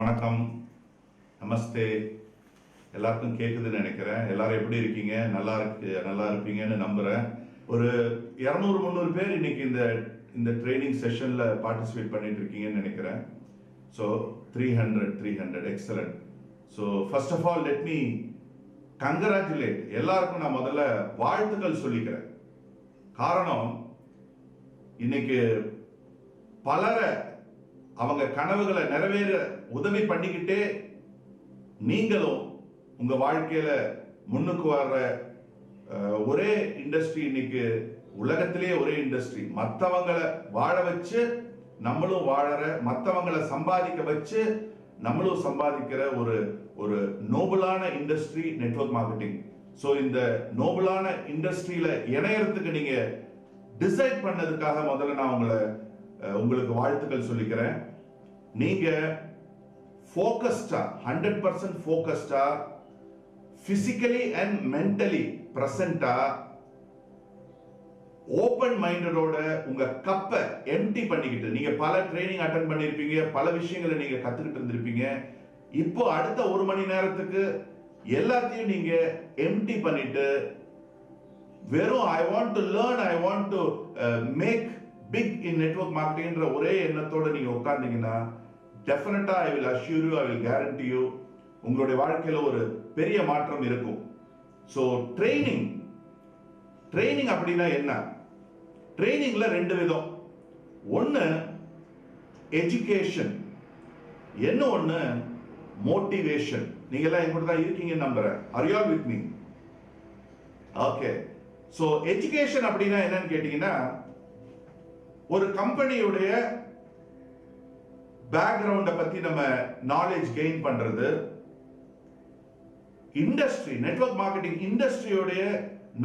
வணக்கம், நமஸ்தே. எல்லாருக்கும் கேட்குதுன்னு நினைக்கிறேன். எல்லாரும் எப்படி இருக்கீங்க? நல்லா இருப்பீங்கன்னு நம்புறேன். ஒரு 200-300 பேர் இன்னைக்கு இந்த ட்ரைனிங் செஷன்ல பார்ட்டிசிபேட் பண்ணிட்டு இருக்கீங்கன்னு நினைக்கிறேன். So 300 excellent. So first of all let me congratulate. எல்லாருக்கும் நான் முதல்ல வாழ்த்துக்கள் சொல்லிக்கிறேன். காரணம், இன்னைக்கு பலரை அவங்க கனவுகளை நிறைவேற உதவி பண்ணிக்கிட்டே நீங்களும் உங்க வாழ்க்கையில முன்னுக்கு வர்ற ஒரே இண்டஸ்ட்ரி, இன்னைக்கு உலகத்திலேயே ஒரே இண்டஸ்ட்ரி, மற்றவங்களை வாழ வச்சு நம்மளும் வாழற, மற்றவங்களை சம்பாதிக்க வச்சு நம்மளும் சம்பாதிக்கிற ஒரு நோபலான இண்டஸ்ட்ரி நெட்வொர்க் மார்க்கெட்டிங். ஸோ இந்த நோபலான இண்டஸ்ட்ரியில இணையறதுக்கு நீங்க டிசைட் பண்ணதுக்காக முதல்ல நான் உங்களுக்கு வாழ்த்துக்கள் சொல்லிக்கிறேன். நீங்க ஃபோக்கஸ்டா 100% ஃபோக்கஸ்டா, பிசிக்கலி அண்ட் மென்டலி பிரசன்டா, ஓபன் மைண்டடோட உங்க கப்பை எம்டி பண்ணிக்கிட்டு, நீங்க பல ட்ரைனிங் அட்டெண்ட் பண்ணிருப்பீங்க, பல விஷயங்களை நீங்க கத்துக்கிட்டு இருந்திருப்பீங்க. இப்போ அடுத்த 1 மணி நேரத்துக்கு எல்லாத்தையும் நீங்க எம்டி பண்ணிட்டு வெறும் I want to learn, I want to make big in network மார்க்கெட்டிங்ன்ற ஒரே எண்ணத்தோட நீங்க உட்கார்ந்தீங்கன்னா டெஃபினட்டா I will assure you, I will guarantee you, உங்களுடைய வாழ்க்கையில ஒரு பெரிய மாற்றம் இருக்கும். ஸோ ட்ரைனிங் அப்படின்னா என்ன? ட்ரைனிங்ல 2 விதம். ஒன்னு எஜுகேஷன், ஒன்னு மோட்டிவேஷன். நீங்க எல்லாம் என் கூட தான் இருக்கீங்கன்னு நம்புறேன். Are you all with me? Okay. So education அப்படின்னா என்னன்னு கேட்டீங்கன்னா, ஒரு கம்பெனியுடைய பேக்ரவுண்ட பத்தி நம்ம நாலேஜ் கெயின் பண்றது, இண்டஸ்ட்ரி, நெட்வொர்க் மார்க்கெட்டிங் இண்டஸ்ட்ரியோடைய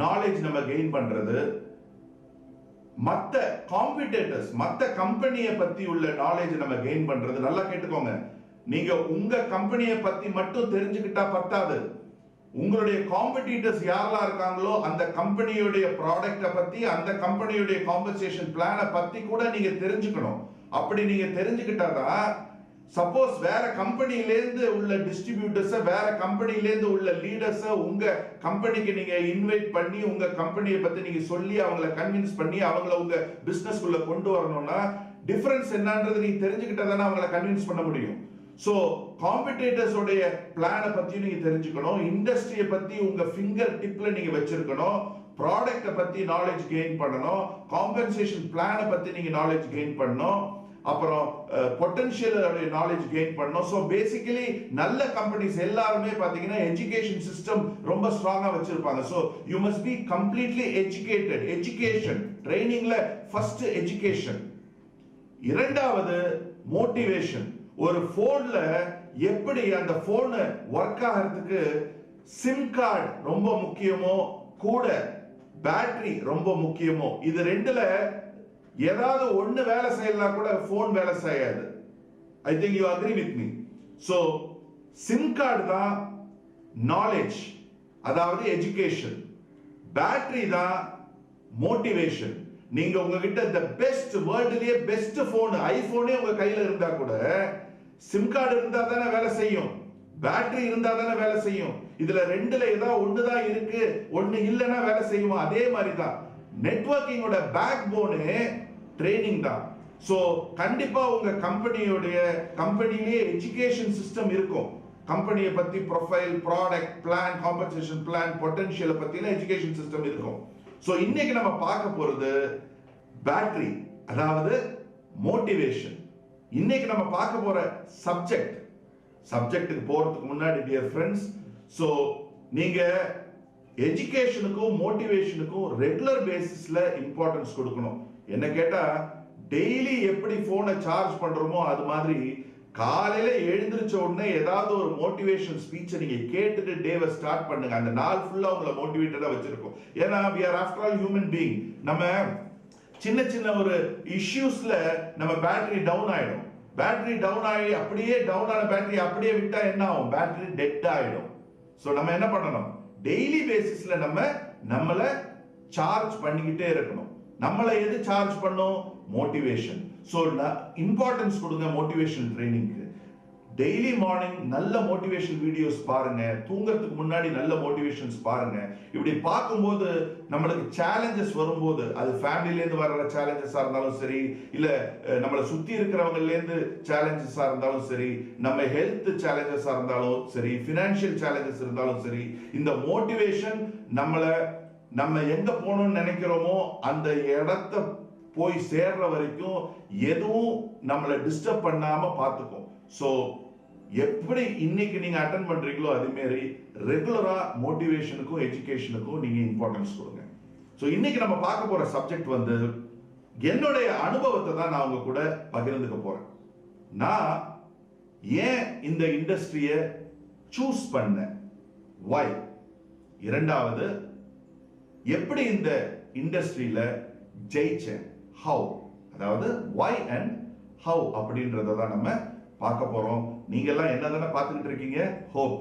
நாலேஜ் நம்ம கெயின் பண்றது, மத்த காம்படிட்டர்ஸ், மத்த கம்பெனியை பத்தி உள்ள நாலேஜ் நம்ம கெயின் பண்றது. நல்லா கேட்டுக்கோங்க, நீங்க உங்க கம்பெனியை பத்தி மட்டும் தெரிஞ்சுக்கிட்டா பத்தாது. உங்களுடைய காம்படிட்டர்ஸ் யாரெல்லாம் இருக்காங்களோ அந்த கம்பெனியுடைய ப்ராடக்ட பத்தி, அந்த கம்பெனியுடைய காம்பன்சேஷன் பிளானை பத்தி கூட நீங்க தெரிஞ்சுக்கணும். அப்படி நீங்க தெரிஞ்சுக்கிட்டாதான், சப்போஸ் வேற கம்பெனிலேருந்து உள்ள டிஸ்ட்ரிபியூட்டர்ஸ், வேற கம்பெனிலேருந்து உள்ள லீடர்ஸ் உங்க கம்பெனிக்கு நீங்க இன்வைட் பண்ணி உங்க கம்பெனியை பத்தி நீங்க சொல்லி அவங்கள கன்வின்ஸ் பண்ணி அவங்கள உங்க பிசினஸ்க்குள்ள கொண்டு வரணும்னா டிஃபரன்ஸ் என்னன்றது நீங்க தெரிஞ்சுக்கிட்டாதானே அவங்கள கன்வின்ஸ் பண்ண முடியும். சோ காம்படிட்டர்ஸ் உடைய பிளானை பத்தி நீங்க தெரிஞ்சுக்கணும், இண்டஸ்ட்ரியை பத்தி உங்க ஃபிங்கர் டிப்ல நீங்க வச்சிருக்கணும், ப்ராடக்ட்டை பத்தி நாலேஜ் கெயின் பண்ணணும், காம்பன்சேஷன் பிளானை பத்தி நீங்க நாலேஜ் கெயின் பண்ணணும், அப்புறம் பொட்டன்ஷியல் நாலேஜ் கெயின் பண்ணணும். ஸோ பேசிக்கலி நல்ல கம்பெனிஸ் எல்லாருமே பாத்தீங்கன்னா எஜுகேஷன் சிஸ்டம் ரொம்ப ஸ்ட்ராங்கா வச்சிருப்பாங்க. So you must be completely educated. Education ட்ரைனிங்ல ஃபர்ஸ்ட் எஜுகேஷன். இரண்டாவது மோட்டிவேஷன். ஒரு போன்ல எப்படி அந்த போன் ஒர்க் ஆகிறதுக்கு சிம் கார்டு ரொம்ப முக்கியமோ, கூட பேட்டரி ரொம்ப முக்கியமோ, இது 2ல ஏதாவது ஒண்ணு வேலை செய்யலாம் கூட போன் வேலை செய்யாது. I think you agree with me. So sim card தான் நாலேஜ், அதாவது எஜுகேஷன். பேட்டரி தான் மோட்டிவேஷன். நீங்க உங்ககிட்ட தி பெஸ்ட், வேர்ல்ட்லயே பெஸ்ட் போன் ஐபோனே உங்க கையில இருந்தா கூட சிம் கார்டு இருந்தா தானே வேலை செய்யும், பேட்டரி இருந்தா தானே வேலை செய்யும். இதுல 2ல ஏதாவது ஒண்ணு தான் இருக்கு, ஒண்ணு இல்லைன்னா வேலை செய்யுமா? அதே மாதிரி தான் நெட்வொர்க்கிங்கோட பேக் போனே ட்ரைனிங் தான். சோ கண்டிப்பா உங்க கம்பெனிலேயே எஜுகேஷன் சிஸ்டம் இருக்கும். கம்பெனியை பத்தி profile, product plan, compensation plan, பொட்டன்ஷியலை பத்தின எஜுகேஷன் சிஸ்டம் இருக்கும். சோ இன்னைக்கு நம்ம பார்க்க போறது பேட்டரி, அதாவது மோட்டிவேஷன். இன்னைக்கு நம்ம பார்க்க போற சப்ஜெக்ட்டுக்கு போறதுக்கு முன்னாடி டியர் ஃப்ரெண்ட்ஸ், சோ நீங்க எஜுகேஷனுக்கும் மோட்டிவேஷனுக்கும் ரெகுலர் பேசிஸ்ல இம்பார்ட்டன்ஸ் கொடுக்கணும். என்ன கேட்டா, டெய்லி எப்படி போனை சார்ஜ் பண்றோமோ அது மாதிரி காலையில எழுந்திருச்ச உடனே ஏதாவது ஒரு மோட்டிவேஷன் ஸ்பீச்சை நீங்க கேட்டுட்டு டேவை ஸ்டார்ட் பண்ணுங்க. அந்த நாள் ஃபுல்லா உங்களை மோட்டிவேட்டடா வச்சிருக்கும். ஏன்னா we are after all human being. நம்ம சின்ன ஒரு இஷ்யூஸ்ல நம்ம பேட்டரி டவுன் ஆயிடும். பேட்டரி டவுன் ஆகி அப்படியே டவுன் ஆன பேட்டரி அப்படியே விட்டா என்ன ஆகும்? பேட்டரி டெட் ஆயிடும். சோ நம்ம என்ன பண்ணணும்? டெய்லி பேசிஸ்ல நம்மள சார்ஜ் பண்ணிக்கிட்டே இருக்கணும். நம்மளை எது சார்ஜ் பண்ணும்? மோட்டிவேஷன். சோ இம்பார்ட்டன்ஸ் கொடுங்க மோட்டிவேஷன் ட்ரைனிங்க்கு. டெய்லி மார்னிங் நல்ல மோட்டிவேஷன் வீடியோஸ் பாருங்க, தூங்கறதுக்கு முன்னாடி நல்ல மோட்டிவேஷன்ஸ் பாருங்க. இப்படி பார்க்கும்போது நம்மளுக்கு சேலஞ்சஸ் வரும்போது, அது ஃபேமிலில இருந்து வர்ற சேலஞ்சஸா இருந்தாலும் சரி, இல்ல நம்மளை சுத்தி இருக்கிறவங்கல இருந்து சேலஞ்சஸா இருந்தாலும் சரி, நம்ம ஹெல்த் சேலஞ்சஸா இருந்தாலும் சரி, பினான்சியல் சேலஞ்சஸ் இருந்தாலும் சரி, இந்த மோட்டிவேஷன் நம்ம எங்க போகணும்னு நினைக்கிறோமோ அந்த இடத்த போய் சேர்ற வரைக்கும் எதுவும் நம்மளை டிஸ்டர்ப் பண்ணாம பார்த்துக்கும். ஸோ எப்படி இன்னைக்கு நீங்க அட்டென்ட் பண்றீங்களோ அதே மாதிரி ரெகுலரா மோட்டிவேஷனுக்கும் எஜுகேஷனுக்கும் நீங்க இம்பார்ட்டன்ஸ் கொடுங்க. ஸோ இன்னைக்கு நம்ம பார்க்க போற சப்ஜெக்ட் வந்து என்னுடைய அனுபவத்தை தான் நான் உங்க கூட பகிர்ந்துக்க போறேன். நான் ஏன் இந்த இண்டஸ்ட்ரியை சூஸ் பண்ணேன், why, இரண்டாவது எப்படி இந்த இண்டஸ்ட்ரியில ஜெயிச்சேன், how, அதாவது why and how அப்படின்றத தான் நம்ம பார்க்க போறோம். நீங்க எல்லாம் என்ன தானே பார்த்துக்கிட்டு இருக்கீங்க, ஹோப்.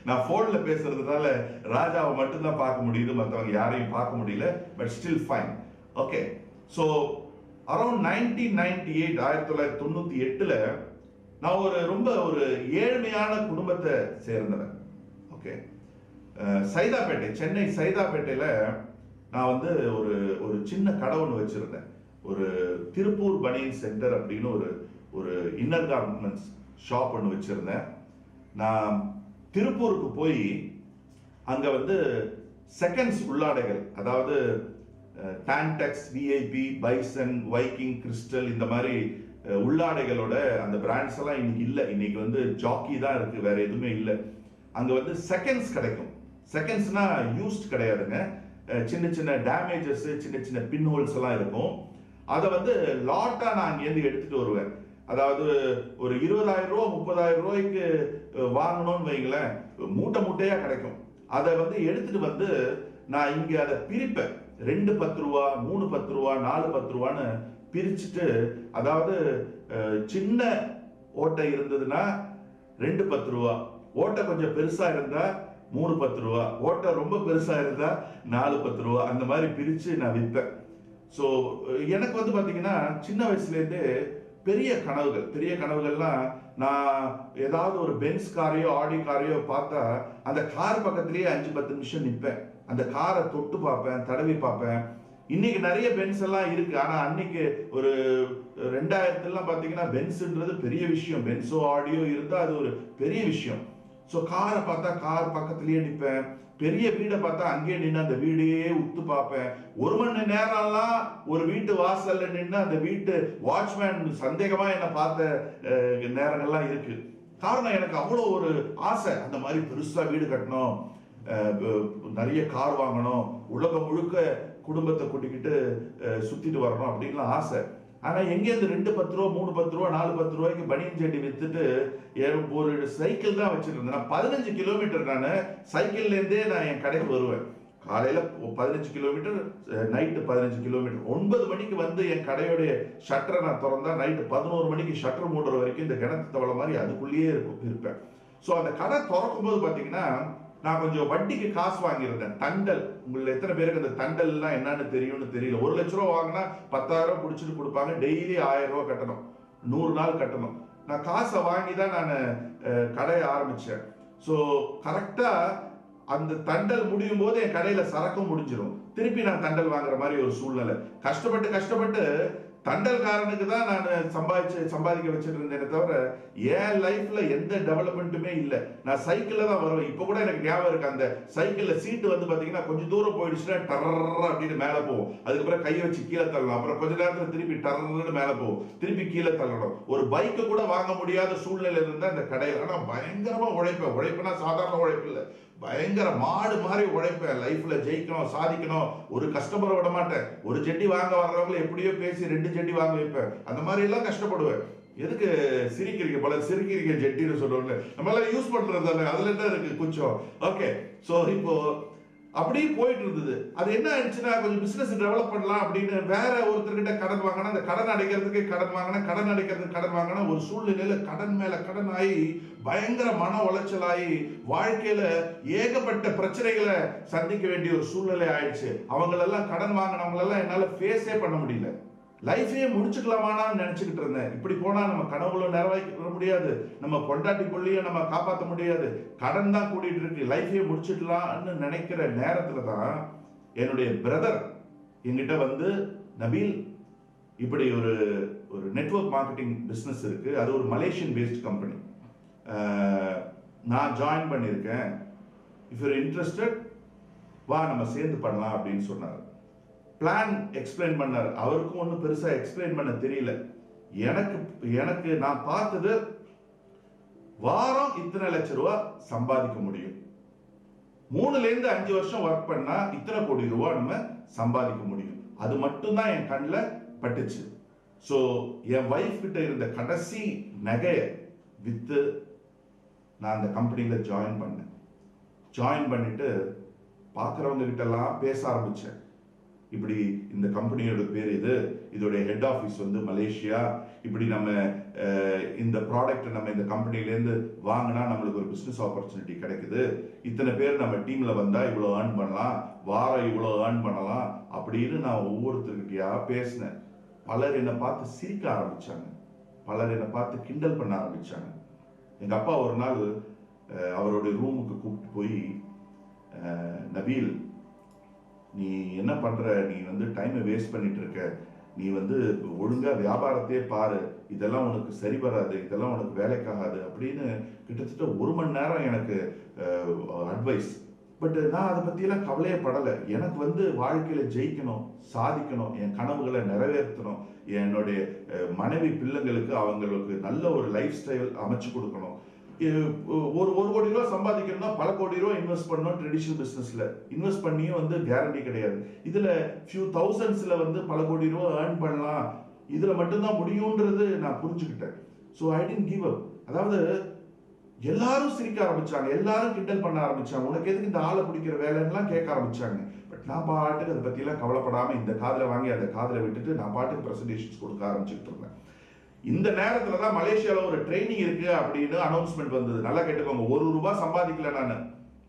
நான் போன்ல பேசுறதுனால ராஜாவை மட்டும் தான் பார்க்க முடியுது, மற்றவங்க யாரையும் பார்க்க முடியல, but still fine. Okay, so around 1998 1998ல நான் ரொம்ப ஒரு ஏழ்மையான குடும்பத்தை சேர்ந்தவன். ஓகே, சைதாப்பேட்டை, சென்னை சைதாப்பேட்டையில நான் வந்து ஒரு சின்ன கடை ஒன்று வச்சிருந்தேன். ஒரு திருப்பூர் பனியன் சென்டர் அப்படின்னு ஒரு இன்னர் கார்மெண்ட்ஸ் ஷாப் ஒன்று வச்சிருந்தேன். நான் திருப்பூருக்கு போய் அங்க வந்து செகண்ட்ஸ் உள்ளாடைகள், அதாவது டான்டெக்ஸ், விஐபி, பைசன், வைக்கிங், கிறிஸ்டல், இந்த மாதிரி உள்ளாடைகளோட அந்த பிராண்ட்ஸ் எல்லாம் இன்னைக்கு இல்லை. இன்னைக்கு வந்து ஜாக்கி தான் இருக்கு, வேற எதுவுமே இல்லை. அங்க வந்து செகண்ட்ஸ் கிடைக்கும். செகண்ட்ஸ்னா யூஸ்ட் கிடையாதுங்க, சின்ன சின்ன டேமேஜஸ், சின்ன சின்ன பின் ஹோல்ஸ் எல்லாம் இருக்கும். அதை வந்து லாட்டா நான் அங்கேருந்து எடுத்துட்டு வருவேன். அதாவது ஒரு 20,000 ரூபா 30,000 ரூபாய்க்கு வாங்கணும்னு வைங்களேன், மூட்டை மூட்டையா கிடைக்கும். அதை வந்து எடுத்துட்டு வந்து நான் இங்க அதை பிரிப்பேன். 2 10 ரூபா, 3 10 ரூபா, 4 10 ரூபான்னு பிரிச்சுட்டு, அதாவது சின்ன ஓட்டை இருந்ததுன்னா 2 10 ரூபா, ஓட்டை கொஞ்சம் பெருசா இருந்தா 3 10 ரூபா, ஓட்டை ரொம்ப பெருசா இருந்தா 4 10 ரூபா, அந்த மாதிரி பிரிச்சு நான் விற்பேன். ஸோ எனக்கு வந்து பாத்தீங்கன்னா சின்ன வயசுலேருந்தே பெரிய கனவுகள்லாம், நான் ஏதாவது ஒரு பென்ஸ் காரையோ ஆடி காரையோ பார்த்தா அந்த கார் பக்கத்திலேயே 5-10 நிமிஷம் நிற்பேன். அந்த காரை தொட்டு பார்ப்பேன், தடவி பார்ப்பேன். இன்னைக்கு நிறைய பென்ஸ் எல்லாம் இருக்கு, ஆனா அன்னைக்கு ஒரு 2000 பாத்தீங்கன்னா பென்ஸ்ன்றது பெரிய விஷயம். பென்ஸோ ஆடியோ இருந்தா அது ஒரு பெரிய விஷயம். ஸோ காரை பார்த்தா கார் பக்கத்திலேயே நிற்பேன். பெரிய வீடை பார்த்தா அங்கேயே நின்று அந்த வீடையே உத்து பார்ப்பேன். 1 மணி நேரம்லாம் ஒரு வீட்டு வாசல்ல நின்று அந்த வீட்டு வாட்ச்மேன் சந்தேகமா என்னை பார்த்த நேரங்கள்லாம் இருக்கு. காரணம், எனக்கு அவ்வளோ ஒரு ஆசை, அந்த மாதிரி பெருசா வீடு கட்டணும், நிறைய கார் வாங்கணும், உலகம் முழுக்க குடும்பத்தை கூட்டிக்கிட்டு சுத்திட்டு வரணும் அப்படின்லாம் ஆசை. ஆனா எங்கேருந்து 2 10 ரூபா, 3 10 ரூபா, 4 10 ரூபாய்க்கு பனியன் சட்டி வித்துட்டு ஒரு சைக்கிள் தான் வச்சிருந்தேன். நான் 15 கிலோமீட்டர் நான் சைக்கிள்ல இருந்தே நான் என் கடைக்கு வருவேன். காலையில 15 கிலோமீட்டர், நைட்டு 15 கிலோமீட்டர். 9 மணிக்கு வந்து என் கடையோடைய ஷட்டரை நான் திறந்தா நைட்டு 11 மணிக்கு ஷட்டர் மூடுற வரைக்கும் இந்த கிணத்து தவளை மாதிரி அதுக்குள்ளேயே இருப்பேன். ஸோ அந்த கடை திறக்கும் போது பாத்தீங்கன்னா நான் கொஞ்சம் வட்டிக்கு காசு வாங்கியிருந்தேன். தண்டல், உங்களை எத்தனை பேருக்கு அந்த தண்டல் எல்லாம் என்னன்னு தெரியும்னு தெரியல. 1 லட்ச ரூபா வாங்கினா 10,000 ரூபா பிடிச்சிட்டு கொடுப்பாங்க. டெய்லி 1000 ரூபா கட்டணும், 100 நாள் கட்டணும். நான் காசை வாங்கி தான் நான் கடையை ஆரம்பிச்சேன். ஸோ கரெக்டா அந்த தண்டல் முடியும் போது என் கடையில சரக்கும் முடிஞ்சிடும். திருப்பி நான் தண்டல் வாங்குற மாதிரி ஒரு சூழ்நிலை. கஷ்டப்பட்டு தண்டல்காரனுக்கு தான் நான் சம்பாதிக்க வச்சுட்டு இருந்தேனே தவிர என் லைஃப்ல எந்த டெவலப்மெண்ட்டுமே இல்லை. நான் சைக்கிள்ல தான் வருவேன். இப்போ கூட எனக்கு ஞாபகம் இருக்கு, அந்த சைக்கிள்ல சீட்டு வந்து பாத்தீங்கன்னா கொஞ்சம் தூரம் போயிடுச்சுன்னா டர்ற அப்படின்னு மேல போகும். அதுக்கப்புறம் கையை வச்சு கீழே தள்ளலாம். அப்புறம் கொஞ்ச நேரத்துல திருப்பி டர்ன்னு மேல போகும், திருப்பி கீழே தள்ளணும். ஒரு பைக்கு கூட வாங்க முடியாத சூழ்நிலை இருந்தா இந்த கடையில. ஆனா பயங்கரமா உழைப்புனா சாதாரண உழைப்பு இல்லை, பயங்கர மாடு மாதிரி உழைப்பேன். லைஃப்ல ஜெயிக்கணும், சாதிக்கணும், ஒரு கஸ்டமரை விட மாட்டேன். ஒரு ஜெட்டி வாங்க வர்றவங்களை எப்படியோ பேசி 2 ஜெட்டி வாங்க வைப்பேன். அந்த மாதிரி எல்லாம் கஷ்டப்படுவேன். எதுக்கு சிரிக்கிறீங்க, பல சிரிக்கிறீங்க ஜெட்டின்னு சொல்லுவாங்க, நம்ம எல்லாம் யூஸ் பண்றது தானே, அதுல என்ன இருக்கு கொஞ்சம். ஓகே, ஸோ இப்போ அப்படியே போயிட்டு இருந்தது. அது என்ன ஆயிடுச்சுன்னா, கொஞ்சம் பிசினஸ் டெவலப் பண்ணலாம் அப்படின்னு வேற ஒருத்தர்கிட்ட கடன் வாங்கினா, அந்த கடன் அடைக்கிறதுக்கு கடன் வாங்கினா ஒரு சூழ்நிலையில கடன் மேல கடன் ஆகி பயங்கர மன உளைச்சலாகி வாழ்க்கையில ஏகப்பட்ட பிரச்சனைகளை சந்திக்க வேண்டிய ஒரு சூழ்நிலை ஆயிடுச்சு. அவங்களெல்லாம் கடன் வாங்கினவங்களெல்லாம் என்னால ஃபேஸே பண்ண முடியல. லைஃபே முடிச்சுக்கலாமான்னு நினைச்சுக்கிட்டு இருந்தேன். இப்படி போனா நம்ம கனவுகளும் நிறைவேற்ற முடியாது, நம்ம பொண்டாட்டி புள்ளியை நம்ம காப்பாற்ற முடியாது, கடன் தான் கூட்டிட்டு இருக்கு, லைஃபே முடிச்சுக்கலாம்னு நினைக்கிற நேரத்துல தான் என்னுடைய பிரதர் என்கிட்ட வந்து, நபீல் இப்படி ஒரு ஒரு நெட்வொர்க் மார்க்கெட்டிங் பிஸ்னஸ் இருக்கு, அது ஒரு மலேசியன் பேஸ்ட் கம்பெனி, நான் ஜாயின் பண்ணியிருக்கேன், இஃப் யூர் இன்ட்ரெஸ்டட் வா நம்ம சேர்ந்து பண்ணலாம் அப்படின்னு சொன்னார். பிளான் எக்ஸ்பிளைன் பண்ணார். அவருக்கும் ஒன்றும் பெருசாக எக்ஸ்பிளைன் பண்ண தெரியல. எனக்கு நான் பார்த்தது வாரம் இத்தனை லட்சம் ரூபா சம்பாதிக்க முடியும், 3-5 வருஷம் ஒர்க் பண்ணா இத்தனை கோடி ரூபா நம்ம சம்பாதிக்க முடியும், அது மட்டும்தான் என் கண்ணில் பட்டுச்சு. ஸோ என் ஒய்ஃப் கிட்ட இருந்த கடைசி நகையை வித்து நான் அந்த கம்பெனியில் ஜாயின் பண்ணேன். ஜாயின் பண்ணிட்டு பார்க்குறவங்க கிட்டலாம் பேச ஆரம்பித்தேன். இப்படி இந்த கம்பெனியோட பேர் இது, இதோடைய ஹெட் ஆஃபீஸ் வந்து மலேசியா, இப்படி நம்ம இந்த ப்ராடக்ட் நம்ம இந்த கம்பெனிலேருந்து வாங்கினா நம்மளுக்கு ஒரு பிஸ்னஸ் ஆப்பர்ச்சுனிட்டி கிடைக்குது, இத்தனை பேர் நம்ம டீமில் வந்தால் இவ்வளோ ஏர்ன் பண்ணலாம், வாரம் இவ்வளோ ஏர்ன் பண்ணலாம் அப்படின்னு நான் ஒவ்வொருத்தர்கிட்டயா பேசினேன். பலர் என்னை பார்த்து சிரிக்க ஆரம்பித்தாங்க, பலர் என்னை பார்த்து கிண்டல் பண்ண ஆரம்பித்தாங்க. எங்கள் அப்பா ஒரு நாள் அவருடைய ரூமுக்கு கூப்பிட்டு போய், நபீல் நீ என்ன பண்ற, நீ வந்து டைமை வேஸ்ட் பண்ணிட்டு இருக்க, நீ வந்து ஒழுங்கா வியாபாரத்தையே பாரு, இதெல்லாம் உனக்கு சரி வராது, இதெல்லாம் உனக்கு வேலைக்காகாது அப்படின்னு கிட்டத்தட்ட 1 மணி நேரம் எனக்கு அட்வைஸ். பட் நான் அதை பற்றியெல்லாம் கவலையே படலை. எனக்கு வந்து வாழ்க்கையில் ஜெயிக்கணும், சாதிக்கணும், என் கனவுகளை நிறைவேற்றணும், என்னுடைய மனைவி பிள்ளைங்களுக்கு அவங்களுக்கு நல்ல ஒரு லைஃப் ஸ்டைல் அமைச்சு கொடுக்கணும், ஒரு 1 கோடி ரூபா சம்பாதிக்கணும்னா பல கோடி ரூபா இன்வெஸ்ட் பண்ணணும். ட்ரெடிஷனல் பிஸ்னஸ்ல இன்வெஸ்ட் பண்ணியும் வந்து கேரண்டி கிடையாது. இதுல ஃபியூ தௌசண்ட்ஸ்ல வந்து பல கோடி ரூபா ஏர்ன் பண்ணலாம், இதுல மட்டும்தான் முடியும்ன்றது நான் புரிஞ்சுக்கிட்டேன். ஸோ ஐ டிடன்ட் கிவ் அப். அதாவது எல்லாரும் சிரிக்க ஆரம்பிச்சாங்க, எல்லாரும் கிண்டல் பண்ண ஆரம்பிச்சாங்க, உனக்கு எதுக்கு இந்த ஆளை பிடிக்கிற வேலைன்னா கேட்க ஆரம்பிச்சாங்க. பட் நான் பாட்டுக்கு அதை பற்றிலாம் கவலைப்படாமல் இந்த காதில் வாங்கி அந்த காதில் விட்டுட்டு நான் பாட்டுக்கு ப்ரெசன்டேஷன்ஸ் கொடுக்க ஆரம்பிச்சுட்டு இருந்தேன். இந்த நேரத்துல தான் மலேசியாவில் ஒரு ட்ரைனிங் இருக்கு அப்படின்னு அனௌன்ஸ்மெண்ட் வந்தது. நல்லா கேட்டுக்கோங்க, 1 ரூபா சம்பாதிக்கல நான்.